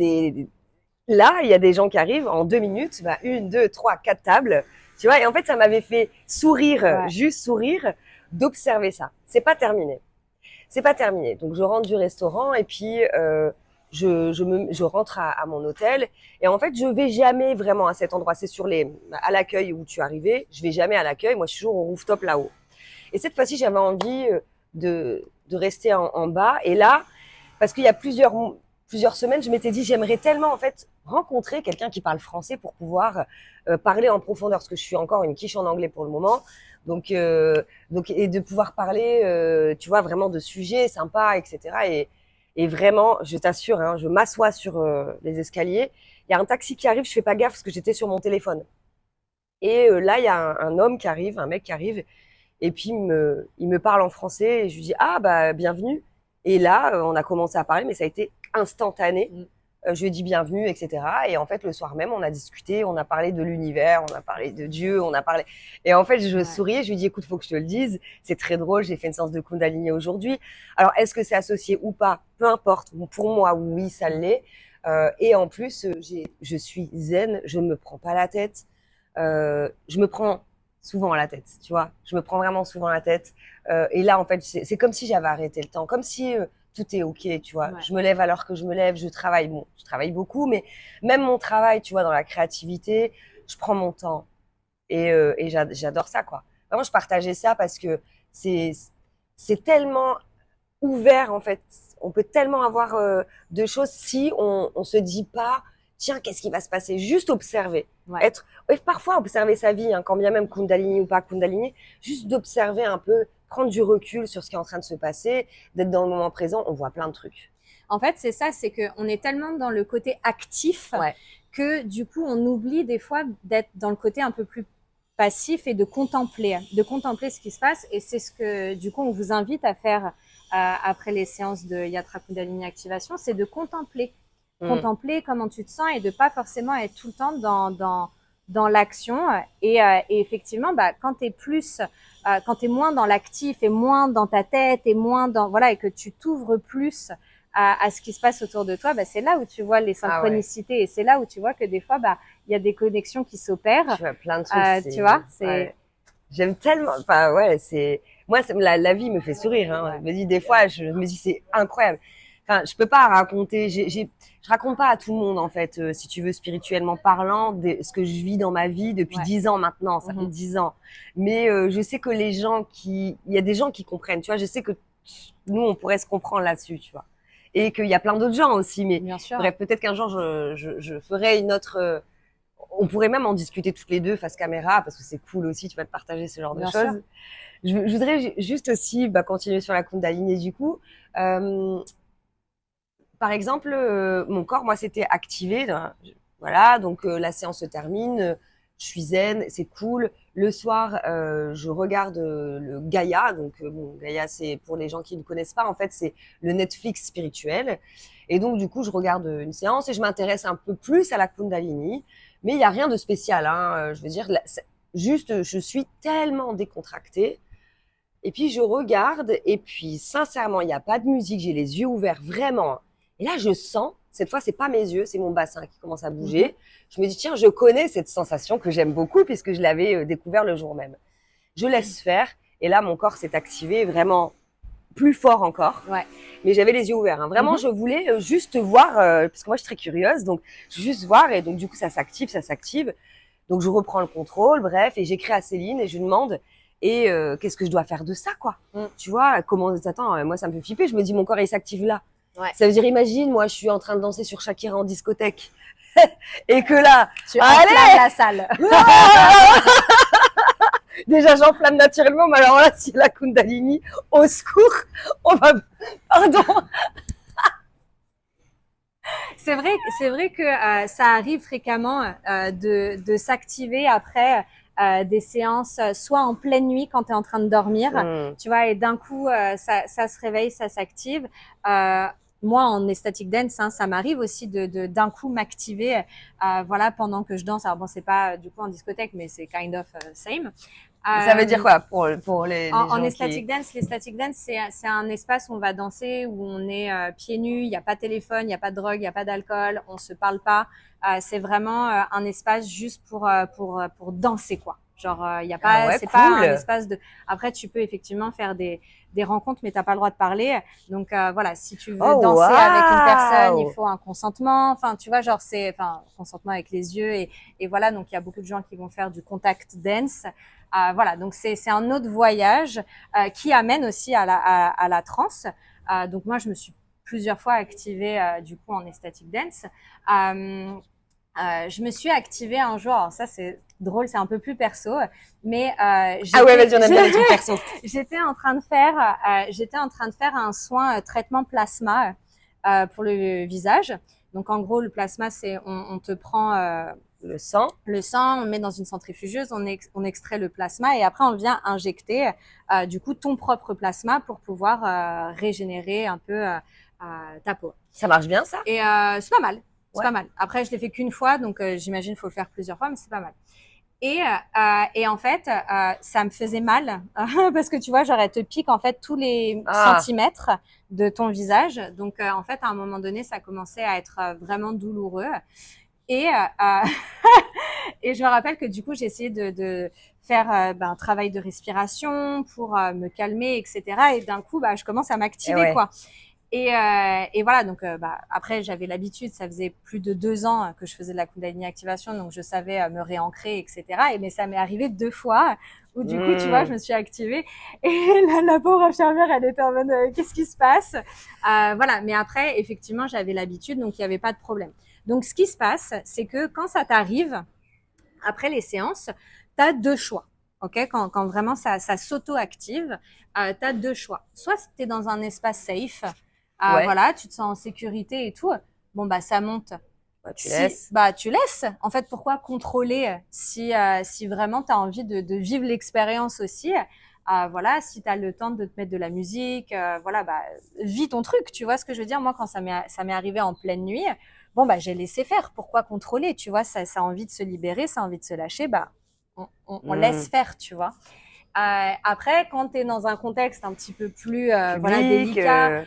des gens qui arrivent en 2 minutes. 1, 2, 3, 4 tables. Tu vois, et en fait, ça m'avait fait sourire, juste sourire, d'observer ça. C'est pas terminé. C'est pas terminé. Donc, je rentre du restaurant et puis je rentre à mon hôtel. Et en fait, je vais jamais vraiment à cet endroit. C'est à l'accueil où tu es arrivé. Je vais jamais à l'accueil. Moi, je suis toujours au rooftop là-haut. Et cette fois-ci, j'avais envie de rester en bas. Et là, parce qu'il y a plusieurs semaines, je m'étais dit, j'aimerais tellement en fait rencontrer quelqu'un qui parle français pour pouvoir parler en profondeur, parce que je suis encore une quiche en anglais pour le moment. Donc et de pouvoir parler, tu vois, vraiment de sujets sympas, etc. Et vraiment, je t'assure, hein, je m'assois sur les escaliers. Il y a un taxi qui arrive, je fais pas gaffe parce que j'étais sur mon téléphone. Et là, il y a un homme qui arrive, un mec qui arrive, et puis il me parle en français. Et je lui dis ah bah bienvenue. Et là, on a commencé à parler, mais ça a été instantané. Je lui ai dit bienvenue, etc. Et en fait, le soir même, on a discuté, on a parlé de l'univers, on a parlé de Dieu, on a parlé. Et en fait, je souriais, je lui ai dit, écoute, faut que je te le dise, c'est très drôle, j'ai fait une séance de Kundalini aujourd'hui. Alors, est-ce que c'est associé ou pas? Peu importe. Pour moi, oui, ça l'est. Et en plus, je suis zen, je ne me prends pas la tête. Je me prends souvent la tête, tu vois. Je me prends vraiment souvent la tête. Et là, en fait, c'est comme si j'avais arrêté le temps, comme si tout est ok, tu vois. Je me lève à l'heure que je me lève, je travaille. Bon, je travaille beaucoup, mais même mon travail, tu vois, dans la créativité, je prends mon temps. Et j'adore ça, quoi. Vraiment, je partageais ça parce que c'est c'est tellement ouvert, en fait. On peut tellement avoir de choses si on se dit pas, tiens, qu'est-ce qui va se passer? Juste observer. Et parfois observer sa vie, hein, quand bien même Kundalini ou pas Kundalini, juste d'observer un peu, prendre du recul sur ce qui est en train de se passer, d'être dans le moment présent, on voit plein de trucs. En fait, c'est ça, c'est qu'on est tellement dans le côté actif que du coup, on oublie des fois d'être dans le côté un peu plus passif et de contempler ce qui se passe. Et c'est ce que du coup, on vous invite à faire après les séances de Yatra Kundalini Activation, c'est de contempler. Contempler comment tu te sens et de pas forcément être tout le temps dans l'action. Et effectivement, bah, quand tu es plus, quand tu es moins dans l'actif et moins dans ta tête et moins dans, voilà, et que tu t'ouvres plus à ce qui se passe autour de toi, bah, c'est là où tu vois les synchronicités et c'est là où tu vois que des fois, bah, il y a des connexions qui s'opèrent. Tu vois plein de trucs. Tu vois, c'est. J'aime tellement. Enfin, ouais, moi, la vie me fait sourire. Hein. Je me dis des fois, je me dis c'est incroyable. Enfin, je peux pas raconter. Je raconte pas à tout le monde en fait, si tu veux spirituellement parlant, ce que je vis dans ma vie depuis 10 ans maintenant. Ça fait 10 ans. Mais je sais que il y a des gens qui comprennent. Tu vois, je sais que nous, on pourrait se comprendre là-dessus, tu vois. Et qu'il y a plein d'autres gens aussi. Mais bref, peut-être qu'un jour, je ferai une autre. On pourrait même en discuter toutes les deux face caméra parce que c'est cool aussi, tu vas te partager ce genre de choses. Je voudrais juste aussi continuer sur la Kundalini du coup. Par exemple, mon corps, moi, s'était activé. Voilà, donc la séance se termine. Je suis zen, c'est cool. Le soir, je regarde le Gaïa. Donc, bon, Gaïa, c'est pour les gens qui ne connaissent pas, en fait, c'est le Netflix spirituel. Et donc, du coup, je regarde une séance et je m'intéresse un peu plus à la Kundalini. Mais il n'y a rien de spécial, hein. Je veux dire, juste, je suis tellement décontractée. Et puis, je regarde et puis, sincèrement, il n'y a pas de musique. J'ai les yeux ouverts, vraiment. Et là, je sens, cette fois, c'est pas mes yeux, c'est mon bassin qui commence à bouger. Je me dis, tiens, je connais cette sensation que j'aime beaucoup puisque je l'avais découvert le jour même. Je laisse faire et là, mon corps s'est activé vraiment plus fort encore. Mais j'avais les yeux ouverts. Hein. Vraiment, je voulais juste voir, parce que moi, je suis très curieuse, donc juste voir et donc du coup, ça s'active, ça s'active. Donc, je reprends le contrôle, bref, et j'écris à Céline et je lui demande et qu'est-ce que je dois faire de ça, quoi. Tu vois, comment, attends, moi, ça me fait flipper. Je me dis, mon corps, il s'active là. Ça veut dire, imagine, moi, je suis en train de danser sur Shakira en discothèque. Et que là, tu enflammes la salle. Déjà, j'enflamme naturellement, mais alors là, si la Kundalini, au secours, on va, pardon. C'est vrai que ça arrive fréquemment de s'activer après des séances, soit en pleine nuit quand tu es en train de dormir, tu vois, et d'un coup, ça se réveille, ça s'active. Moi, en ecstatic dance, hein, ça m'arrive aussi d'un coup m'activer, voilà, pendant que je danse. Alors bon, c'est pas du coup en discothèque, mais c'est kind of same. Ça veut dire quoi pour les gens en ecstatic dance, l'ecstatic dance, c'est un espace où on va danser, où on est pieds nus, il n'y a pas de téléphone, il n'y a pas de drogue, il n'y a pas d'alcool, on se parle pas. C'est vraiment un espace juste pour danser, quoi. Genre, il y a Ah pas, ouais, c'est pas un cool. espace de. Après, tu peux effectivement faire des rencontres, mais t'as pas le droit de parler. Donc voilà, si tu veux Oh, danser avec une personne, il waouh! faut un consentement. Enfin, tu vois, genre consentement avec les yeux et voilà. Donc il y a beaucoup de gens qui vont faire du contact dance. Voilà, donc c'est un autre voyage qui amène aussi à la transe. Donc moi, je me suis plusieurs fois activée du coup en ecstatic dance. Je me suis activée un jour, alors ça c'est drôle, c'est un peu plus perso, mais Ah ouais, vas-y, on aime bien les trucs perso. j'étais en train de faire un soin traitement plasma pour le visage. Donc en gros, le plasma, c'est on te prend Le sang. le sang, on le met dans une centrifugeuse, on extrait le plasma et après on vient injecter du coup ton propre plasma pour pouvoir régénérer un peu ta peau. Ça marche bien, ça? Et c'est pas mal. C'est Ouais. pas mal. Après, je l'ai fait qu'une fois, donc j'imagine qu'il faut le faire plusieurs fois, mais c'est pas mal. Et en fait, ça me faisait mal parce que tu vois, genre, elle te pique en fait tous les Ah, centimètres de ton visage. Donc, en fait, à un moment donné, ça commençait à être vraiment douloureux. Et, et je me rappelle que du coup, j'ai essayé de faire un travail de respiration pour me calmer, etc. Et d'un coup, je commence à et m'activer, ouais. quoi. Et voilà, donc après j'avais l'habitude, ça faisait plus de 2 ans que je faisais de la Kundalini activation, donc je savais me réancrer, etc. Mais ça m'est arrivé 2 fois où du coup, tu vois, je Hmm. me suis activée et la pauvre infirmière, elle était en mode qu'est-ce qui se passe Voilà, mais après, effectivement, j'avais l'habitude, donc il n'y avait pas de problème. Donc ce qui se passe, c'est que quand ça t'arrive, après les séances, tu as deux choix. Okay, quand vraiment ça s'auto-active, tu as deux choix. Soit tu es dans un espace safe, Ouais. voilà, tu te sens en sécurité et tout, bon, ça monte. Bah, tu Si, laisses. tu laisses. En fait, pourquoi contrôler si vraiment tu as envie de vivre l'expérience aussi voilà, si tu as le temps de te mettre de la musique, voilà, vis ton truc, tu vois ce que je veux dire. Moi, quand ça m'est arrivé en pleine nuit, bon, j'ai laissé faire. Pourquoi contrôler, tu vois, ça a envie de se libérer, ça a envie de se lâcher, on Hmm. laisse faire, tu vois. Après, quand tu es dans un contexte un petit peu plus voilà, Public. délicat,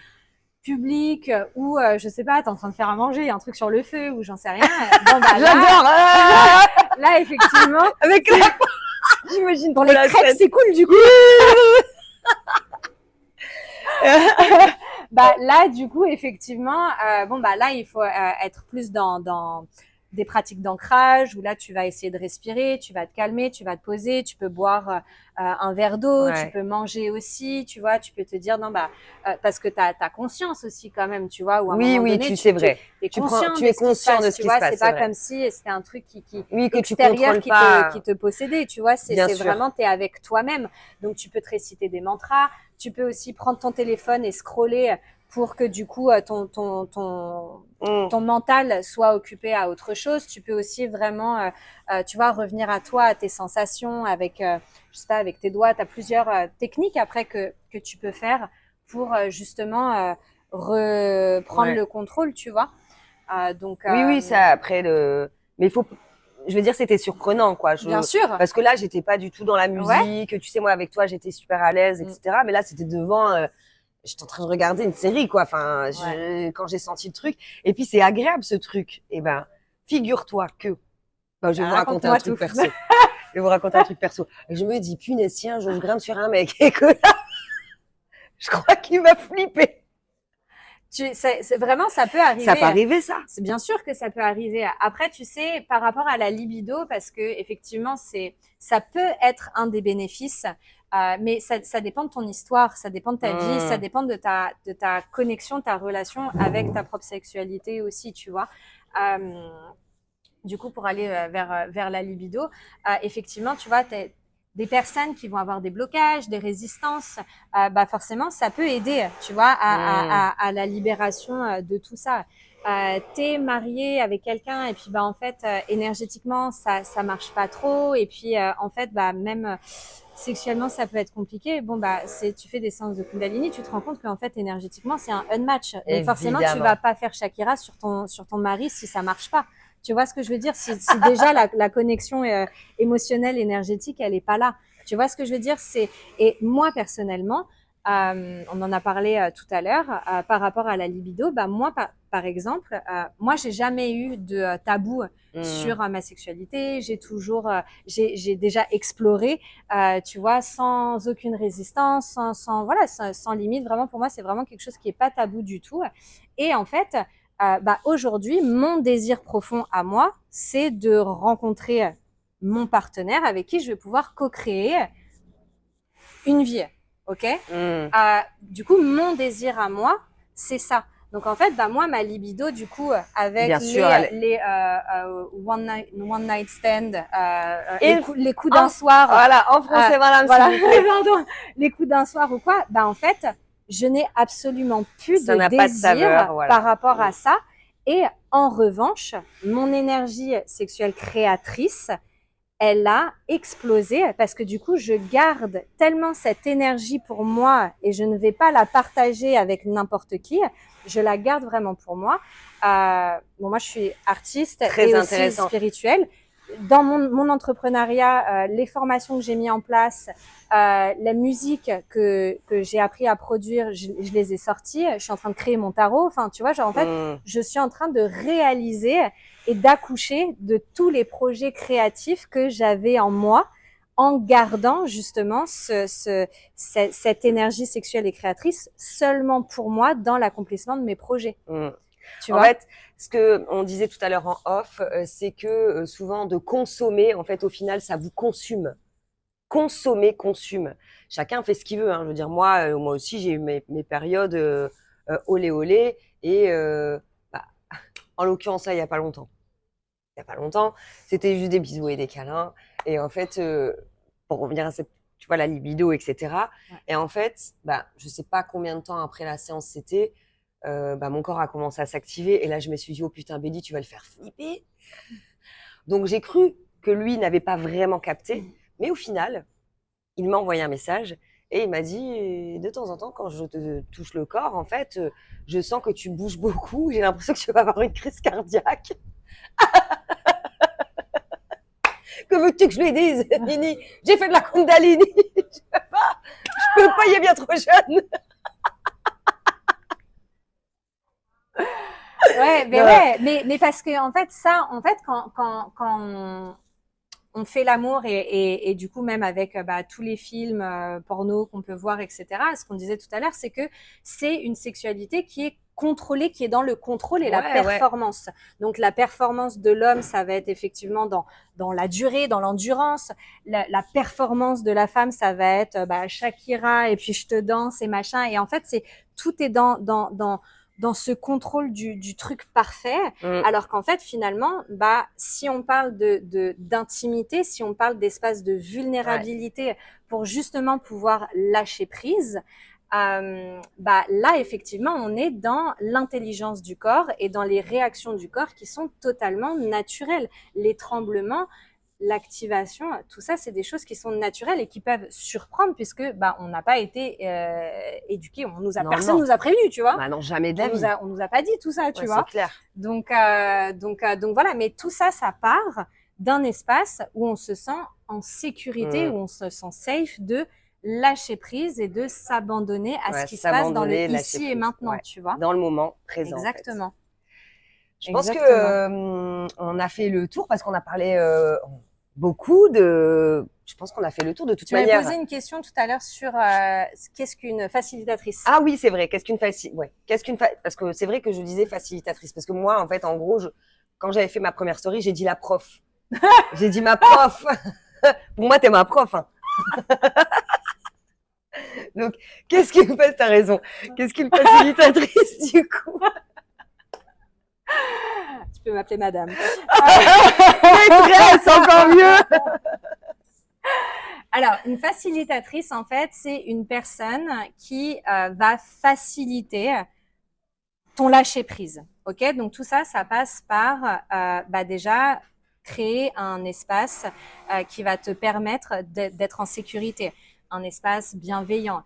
public, ou je sais pas, t'es en train de faire à manger, il y a un truc sur le feu, ou j'en sais rien, bon, J'adore! Ah, là, effectivement, avec la... J'imagine pour trop les la crêpes, scène. c'est cool, du coup. Là, du coup, effectivement, là, il faut être plus dans des pratiques d'ancrage où là, tu vas essayer de respirer, tu vas te calmer, tu vas te poser, tu peux boire un verre d'eau, tu Ouais. peux manger aussi, tu vois, tu peux te dire non, parce que tu as conscience aussi quand même, tu vois, ou à un Oui, moment oui, donné, c'est tu vrai. es conscient Tu de es ce qui se conscient de passe, ce tu qui se vois, c'est passe, c'est pas vrai. comme si c'était un truc qui Oui, que tu extérieur contrôles pas, qui te possédait, tu vois, bien c'est sûr. vraiment, t'es avec toi-même. Donc, tu peux te réciter des mantras, tu peux aussi prendre ton téléphone et scroller pour que du coup Hmm. ton mental soit occupé à autre chose. Tu peux aussi vraiment, tu vois, revenir à toi, à tes sensations avec, je sais pas, avec tes doigts. Tu as plusieurs techniques après que tu peux faire pour justement reprendre Ouais. le contrôle, tu vois. Donc, Oui, oui, ça, après le. Mais il faut. Je veux dire, c'était surprenant, quoi. bien sûr, Parce que là, j'étais pas du tout dans la ouais. musique. Tu sais, moi, avec toi, j'étais super à l'aise, Mm. etc. Mais là, c'était devant. J'étais en train de regarder une série, quoi. Enfin, Ouais. quand j'ai senti le truc. Et puis, c'est agréable, ce truc. Eh ben, figure-toi que. Ben, je vais vous raconter un Raconte-moi truc tout. perso. Je vais vous raconter un truc perso. Et je me dis, punaise, si un jour je grimpe sur un mec et que là, je crois qu'il va flipper. Vraiment, ça peut Ça peut arriver. arriver, ça. C'est bien sûr que ça peut arriver. Après, tu sais, par rapport à la libido, parce que effectivement, ça peut être un des bénéfices, mais ça dépend de ton histoire, ça dépend de ta vie, ça Hmm. dépend de ta connexion, ta relation avec ta propre sexualité aussi, tu vois. Euh, du coup, pour aller vers la libido, effectivement, tu vois, des personnes qui vont avoir des blocages, des résistances, forcément, ça peut aider, tu vois, Hmm. à la libération de tout ça. T'es marié avec quelqu'un et puis en fait énergétiquement ça marche pas trop et puis en fait même sexuellement ça peut être compliqué. Bon c'est tu fais des séances de Kundalini, tu te rends compte qu'en fait énergétiquement c'est un unmatch. Donc forcément tu vas Évidemment. pas faire Shakira sur ton mari si ça marche pas. Tu vois ce que je veux dire si déjà la connexion émotionnelle énergétique elle est pas là. Tu vois ce que je veux dire c'est et moi personnellement On en a parlé tout à l'heure par rapport à la libido. Bah moi, par exemple, moi j'ai jamais eu de tabou sur ma sexualité. J'ai toujours, j'ai déjà exploré, tu vois, sans aucune résistance, voilà, sans limite. Vraiment pour moi, c'est vraiment quelque chose qui est pas tabou du tout. Et en fait, bah aujourd'hui, mon désir profond à moi, c'est de rencontrer mon partenaire avec qui je vais pouvoir co-créer une vie. Ok. Du coup, mon désir à moi, c'est ça. Donc en fait, bah moi, ma libido, du coup, avec Bien sûr, les one night stand, les coups d'un soir, voilà, en français, voilà, voilà, pardon, les coups d'un soir ou quoi, bah en fait, je n'ai absolument plus ça de n'a désir pas de saveur, voilà. par rapport à ça. Et en revanche, mon énergie sexuelle créatrice, elle a explosé parce que du coup, je garde tellement cette énergie pour moi et je ne vais pas la partager avec n'importe qui. Je la garde vraiment pour moi. Bon, moi, je suis artiste Très et intéressant. aussi spirituelle. Dans mon entrepreneuriat, les formations que j'ai mis en place, la musique que j'ai appris à produire, je les ai sorties. Je suis en train de créer mon tarot. Enfin, tu vois, genre en fait, je suis en train de réaliser et d'accoucher de tous les projets créatifs que j'avais en moi, en gardant justement cette énergie sexuelle et créatrice seulement pour moi dans l'accomplissement de mes projets. Tu vois, en fait, ce que on disait tout à l'heure en off, c'est que souvent de consommer, en fait, au final, ça vous consume. Consommer, consume. Chacun fait ce qu'il veut. Hein. Je veux dire, moi aussi, j'ai eu mes périodes olé olé et bah, en l'occurrence là, il y a pas longtemps. Il y a pas longtemps, c'était juste des bisous et des câlins. Et en fait, pour revenir à cette, tu vois, la libido, etc. Ouais. Et en fait, bah, je sais pas combien de temps après la séance c'était. Bah, mon corps a commencé à s'activer et là je me suis dit oh putain Béli tu vas le faire flipper. Donc j'ai cru que lui n'avait pas vraiment capté, mais au final il m'a envoyé un message et il m'a dit de temps en temps quand je te touche le corps en fait je sens que tu bouges beaucoup, j'ai l'impression que tu vas avoir une crise cardiaque. Que veux-tu que je lui dise Nini, j'ai fait de la Kundalini. Je peux pas, il est bien trop jeune. Ouais, mais ouais, mais parce que en fait ça, en fait quand on fait l'amour et du coup même avec bah, tous les films porno qu'on peut voir, etc. Ce qu'on disait tout à l'heure, c'est que c'est une sexualité qui est contrôlée, qui est dans le contrôle et la performance. Ouais. Donc la performance de l'homme, ça va être effectivement dans la durée, dans l'endurance. La performance de la femme, ça va être bah, Shakira et puis je te danse et machin. Et en fait, tout est dans ce contrôle du truc parfait, alors qu'en fait finalement, bah si on parle d'intimité, si on parle d'espace de vulnérabilité pour justement pouvoir lâcher prise, bah là effectivement on est dans l'intelligence du corps et dans les réactions du corps qui sont totalement naturelles, les tremblements, l'activation, tout ça, c'est des choses qui sont naturelles et qui peuvent surprendre puisque bah on n'a pas été éduqués, personne nous a prévenu, tu vois. Bah non, jamais de la vie. On nous a pas dit tout ça, tu vois. C'est clair. Donc voilà, mais tout ça, ça part d'un espace où on se sent en sécurité, où on se sent safe de lâcher prise et de s'abandonner à ce qui se passe dans le ici et maintenant, tu vois. Dans le moment présent. Exactement. En fait. Je pense que on a fait le tour parce qu'on a parlé beaucoup de. Je pense qu'on a fait le tour de toute manière. Tu m'avais posé une question tout à l'heure sur qu'est-ce qu'une facilitatrice. Ah oui, c'est vrai. Qu'est-ce qu'une parce que c'est vrai que je disais facilitatrice parce que moi, en fait, en gros, quand j'avais fait ma première story, j'ai dit la prof. J'ai dit ma prof. Pour moi, t'es ma prof. Hein. Donc, t'as raison. Qu'est-ce qu'une facilitatrice du coup? Tu peux m'appeler madame. Maîtresse, encore mieux. Alors, une facilitatrice, en fait, c'est une personne qui va faciliter ton lâcher prise. Ok, donc tout ça, ça passe par bah déjà créer un espace qui va te permettre d'être en sécurité, un espace bienveillant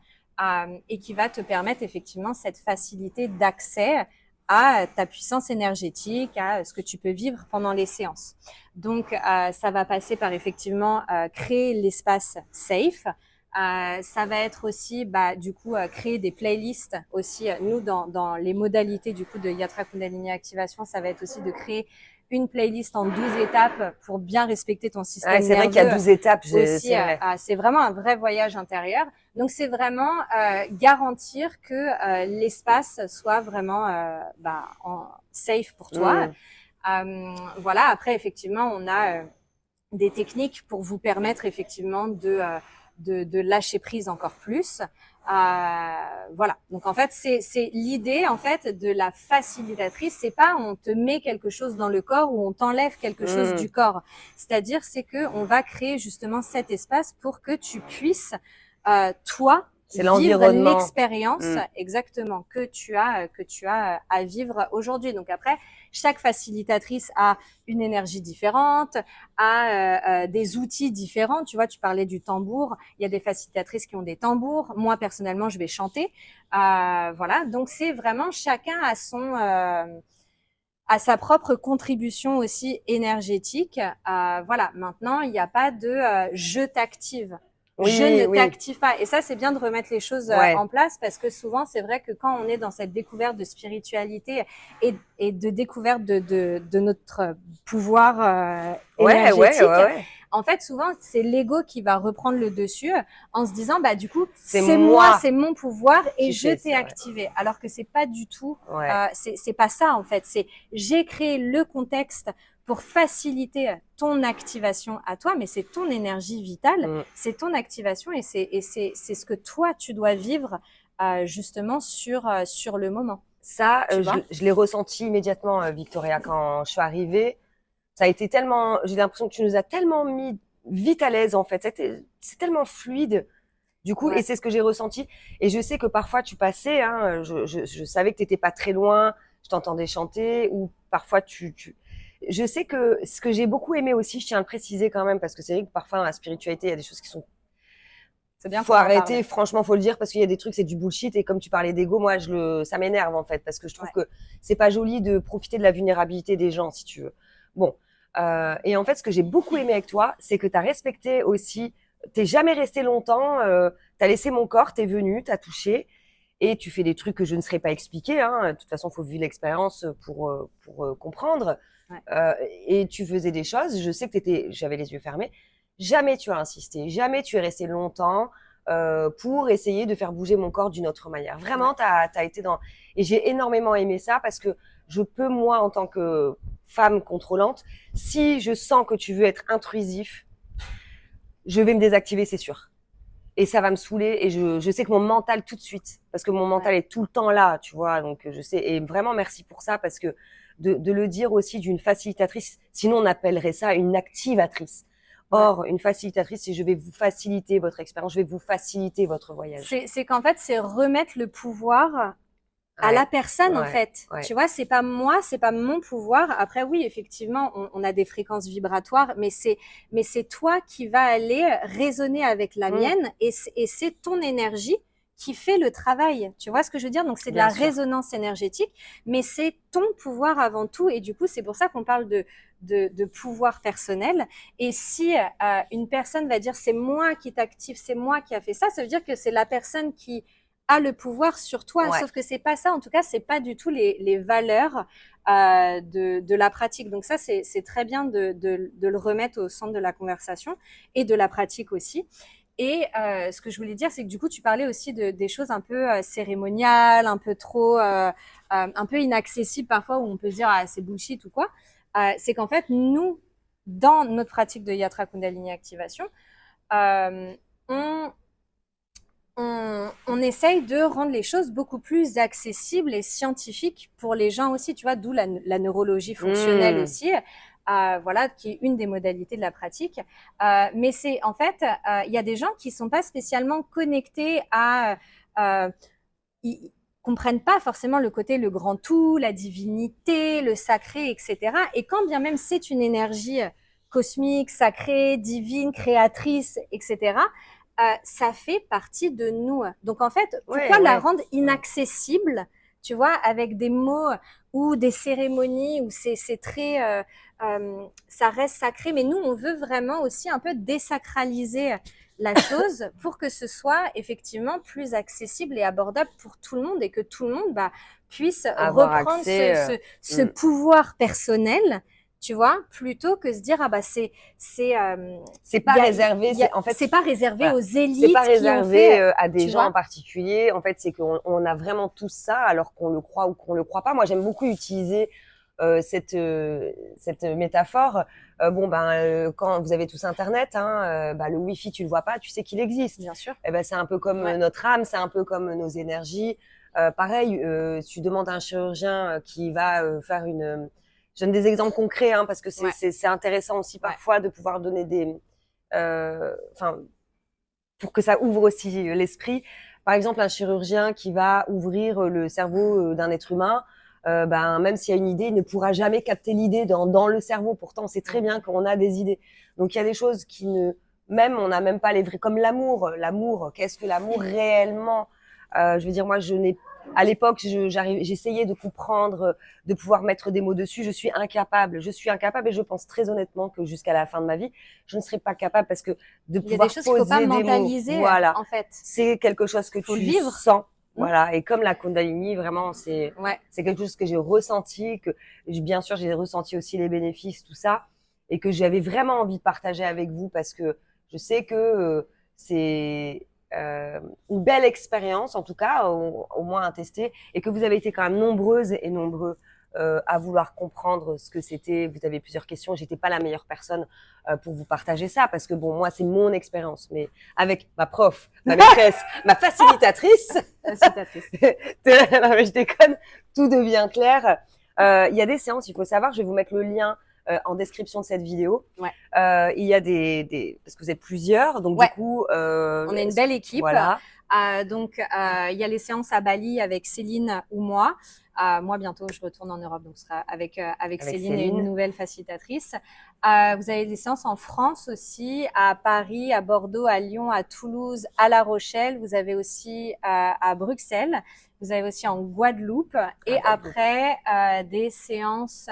et qui va te permettre effectivement cette facilité d'accès à ta puissance énergétique, à ce que tu peux vivre pendant les séances. Donc, ça va passer par effectivement créer l'espace safe, Ça va être aussi, du coup, créer des playlists aussi. Nous, dans les modalités du coup de Yatra Kundalini Activation, ça va être aussi de créer une playlist en 12 étapes pour bien respecter ton Ouais, système c'est vrai qu'il y a nerveux 12 étapes, aussi. c'est vrai. C'est vraiment un vrai voyage intérieur. Donc, c'est vraiment garantir que l'espace soit vraiment safe pour toi. Mm. Voilà. Après, effectivement, on a des techniques pour vous permettre effectivement de lâcher prise encore plus. Voilà. Donc en fait, c'est l'idée en fait de la facilitatrice. C'est pas on te met quelque chose dans le corps ou on t'enlève quelque chose Mm. du corps. C'est-à-dire c'est que on va créer justement cet espace pour que tu puisses toi C'est vivre l'environnement. l'expérience Mm. exactement que tu as à vivre aujourd'hui. Donc après, chaque facilitatrice a une énergie différente, a des outils différents. Tu vois, tu parlais du tambour. Il y a des facilitatrices qui ont des tambours. Moi, personnellement, je vais chanter. Voilà. Donc, c'est vraiment chacun à sa propre contribution aussi énergétique. Voilà. Maintenant, il n'y a pas de je t'active. Je Oui, ne oui, t'active pas. Et ça, c'est bien de remettre les choses ouais. en place parce que souvent, c'est vrai que quand on est dans cette découverte de spiritualité et de découverte de notre pouvoir Ouais, ouais, ouais, énergétique, ouais. en fait, souvent, c'est l'ego qui va reprendre le dessus en se disant, du coup, C'est c'est moi, moi c'est mon pouvoir et qui je fais t'ai ça, ouais. activé. Alors que c'est pas du tout, Ouais. c'est pas ça en fait. C'est j'ai créé le contexte pour faciliter ton activation à toi, mais c'est ton énergie vitale, Mm. c'est ton activation et c'est ce que toi tu dois vivre justement sur le moment. Ça, Tu vois? je l'ai ressenti immédiatement, Victoria, quand je suis arrivée. Ça a été tellement, j'ai l'impression que tu nous as tellement mis vite à l'aise, en fait. C'est tellement fluide. Du coup, et Ouais. c'est ce que j'ai ressenti. Et je sais que parfois tu passais, hein, je savais que tu n'étais pas très loin, je t'entendais chanter, ou parfois Je sais que ce que j'ai beaucoup aimé aussi, je tiens à le préciser quand même, parce que c'est vrai que parfois dans la spiritualité, il y a des choses qui sont... C'est bien Faut qu'on en parle. arrêter, franchement, faut le dire, parce qu'il y a des trucs, c'est du bullshit, et comme tu parlais d'ego, moi, ça m'énerve, en fait, parce que je trouve Ouais. que c'est pas joli de profiter de la vulnérabilité des gens, si tu veux. Bon. Et en fait, ce que j'ai beaucoup aimé avec toi, c'est que tu as respecté aussi, t'es jamais resté longtemps, tu as laissé mon corps, t'es venu, t'as touché, et tu fais des trucs que je ne saurais pas expliquer, hein. De toute façon, faut vivre l'expérience pour comprendre. Ouais. Et tu faisais des choses, je sais que j'avais les yeux fermés, jamais tu as insisté, jamais tu es resté longtemps pour essayer de faire bouger mon corps d'une autre manière. Vraiment, Ouais. t'as été dans... Et j'ai énormément aimé ça parce que je peux, moi, en tant que femme contrôlante, si je sens que tu veux être intrusif, je vais me désactiver, c'est sûr. Et ça va me saouler et je sais que mon mental tout de suite, parce que mon Ouais. mental est tout le temps là, tu vois, donc je sais, et vraiment merci pour ça, parce que de le dire aussi d'une facilitatrice, sinon on appellerait ça une activatrice. Ouais. Or, une facilitatrice, c'est je vais vous faciliter votre expérience, je vais vous faciliter votre voyage. C'est qu'en fait, c'est remettre le pouvoir à la Ouais, personne en ouais, fait. ouais. Tu vois, c'est pas moi, c'est pas mon pouvoir. Après oui, effectivement, on a des fréquences vibratoires, mais c'est toi qui va aller résonner avec la Mmh, mienne et c'est ton énergie qui fait le travail. Tu vois ce que je veux dire? Donc c'est de bien la sûr. résonance énergétique, mais c'est ton pouvoir avant tout et du coup, c'est pour ça qu'on parle de pouvoir personnel. Et si une personne va dire c'est moi qui t'active, c'est moi qui a fait ça, ça veut dire que c'est la personne qui a le pouvoir sur toi. Ouais. Sauf que c'est pas ça. En tout cas, c'est pas du tout les valeurs de la pratique. Donc ça, c'est très bien de le remettre au centre de la conversation et de la pratique aussi. Et ce que je voulais dire, c'est que du coup, tu parlais aussi des choses un peu cérémoniales, un peu trop, un peu inaccessibles parfois, où on peut se dire ah, c'est bullshit ou quoi. C'est qu'en fait, nous, dans notre pratique de Yatra Kundalini Activation, euh, on, on essaye de rendre les choses beaucoup plus accessibles et scientifiques pour les gens aussi, tu vois, d'où la neurologie fonctionnelle Mmh, aussi, voilà, qui est une des modalités de la pratique. Mais c'est en fait, il y a des gens qui sont pas spécialement connectés ils comprennent pas forcément le côté le grand tout, la divinité, le sacré, etc. Et quand bien même c'est une énergie cosmique, sacrée, divine, créatrice, etc., ça fait partie de nous. Donc en fait, ouais, pourquoi la ouais, rendre ouais. inaccessible tu vois, avec des mots ou des cérémonies où c'est très, ça reste sacré. Mais nous, on veut vraiment aussi un peu désacraliser la chose pour que ce soit effectivement plus accessible et abordable pour tout le monde et que tout le monde puisse Avoir reprendre accès. ce pouvoir personnel, tu vois, plutôt que se dire c'est pas réservé. en fait c'est pas réservé voilà, aux c'est élites pas qui ont réservé fait, à des tu gens vois. en particulier. En fait, c'est qu'on a vraiment tout ça, alors qu'on le croit ou qu'on le croit pas. Moi, j'aime beaucoup utiliser cette métaphore. Quand vous avez tous Internet, le Wi-Fi, tu le vois pas, tu sais qu'il existe. Bien sûr. Et ben, c'est un peu comme Ouais. notre âme, c'est un peu comme nos énergies. Pareil, tu demandes à un chirurgien qui va faire une... Je donne des exemples concrets, hein, parce que Ouais. c'est intéressant aussi parfois de pouvoir donner des... pour que ça ouvre aussi l'esprit. Par exemple, un chirurgien qui va ouvrir le cerveau d'un être humain, même s'il y a une idée, il ne pourra jamais capter l'idée dans le cerveau. Pourtant, on sait très bien qu'on a des idées. Donc, il y a des choses qui ne... Même, on n'a même pas les vrais... Comme l'amour. L'amour, qu'est-ce que l'amour réellement? Je veux dire, moi, à l'époque, j'essayais de comprendre, de pouvoir mettre des mots dessus. Je suis incapable. Je suis incapable et je pense très honnêtement que jusqu'à la fin de ma vie, je ne serai pas capable parce que de pouvoir poser des mots. Il y a des choses qu'il faut pas mentaliser, voilà, en fait. c'est quelque chose que faut tu le vivre. sens. Voilà. Et comme la Kundalini, vraiment, c'est quelque chose que j'ai ressenti, que bien sûr, j'ai ressenti aussi les bénéfices, tout ça, et que j'avais vraiment envie de partager avec vous parce que je sais que c'est une belle expérience, en tout cas, au moins à tester, et que vous avez été quand même nombreuses et nombreux à vouloir comprendre ce que c'était. Vous avez plusieurs questions. J'étais pas la meilleure personne pour vous partager ça parce que bon, moi, c'est mon expérience, mais avec ma prof, ma maîtresse, ma facilitatrice. Non, mais je déconne. Tout devient clair. Il y a des séances, il faut savoir, je vais vous mettre le lien en description de cette vidéo. Ouais. Il y a parce que vous êtes plusieurs, donc du coup, on est une belle équipe. Voilà. Donc, il y a les séances à Bali avec Céline ou moi. Moi, bientôt, je retourne en Europe, donc ce sera avec Céline et une nouvelle facilitatrice. Vous avez des séances en France aussi, à Paris, à Bordeaux, à Lyon, à Toulouse, à La Rochelle. Vous avez aussi à Bruxelles. Vous avez aussi en Guadeloupe. Et après, des séances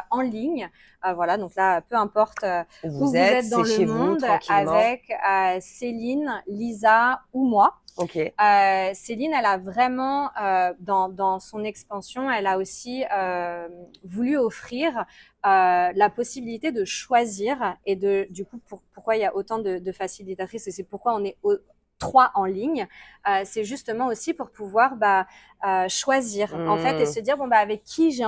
en ligne. Voilà, donc là, peu importe où vous êtes dans le monde, avec Céline, Lisa ou moi. Okay. Céline, elle a vraiment, dans son expansion, elle a aussi voulu offrir la possibilité de choisir et du coup, pourquoi il y a autant de facilitatrices et c'est pourquoi on est 3 en ligne, c'est justement aussi pour pouvoir choisir en fait et se dire avec qui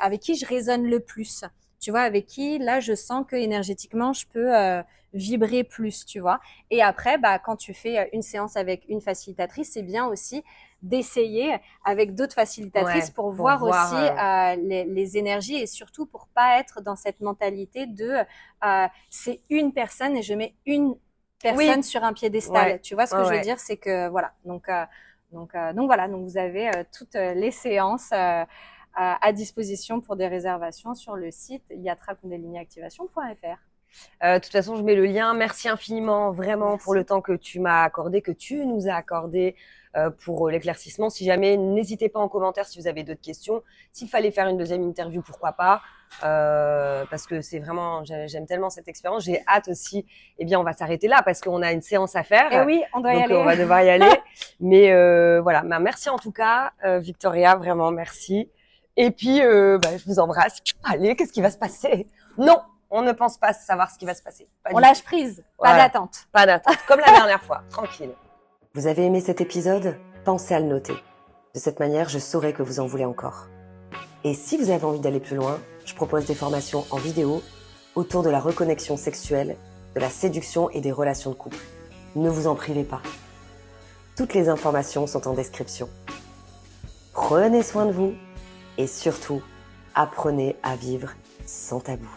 avec qui je résonne le plus. Tu vois, avec qui, là, je sens que énergétiquement, je peux vibrer plus, tu vois. Et après, quand tu fais une séance avec une facilitatrice, c'est bien aussi d'essayer avec d'autres facilitatrices pour voir aussi les énergies et surtout pour pas être dans cette mentalité de c'est une personne et je mets une personne sur un piédestal. Tu vois ce que je veux dire? C'est que voilà. Donc voilà. Donc vous avez toutes les séances à disposition pour des réservations sur le site yatrakundeliniactivation.fr. De toute façon, je mets le lien. Merci infiniment, vraiment, pour le temps que tu m'as accordé, que tu nous as accordé pour l'éclaircissement. Si jamais, n'hésitez pas en commentaire si vous avez d'autres questions. S'il fallait faire une deuxième interview, pourquoi pas, parce que c'est vraiment, j'aime tellement cette expérience. J'ai hâte aussi. Eh bien, on va s'arrêter là parce qu'on a une séance à faire. Et oui, on doit y aller. Donc, on va devoir y aller. Mais voilà, merci en tout cas, Victoria, vraiment merci. Et puis, je vous embrasse. Allez, qu'est-ce qui va se passer? Non, on ne pense pas savoir ce qui va se passer. On lâche prise, pas d'attente. Pas d'attente, comme la dernière fois, tranquille. Vous avez aimé cet épisode? Pensez à le noter. De cette manière, je saurai que vous en voulez encore. Et si vous avez envie d'aller plus loin, je propose des formations en vidéo autour de la reconnexion sexuelle, de la séduction et des relations de couple. Ne vous en privez pas. Toutes les informations sont en description. Prenez soin de vous et surtout, apprenez à vivre sans tabou.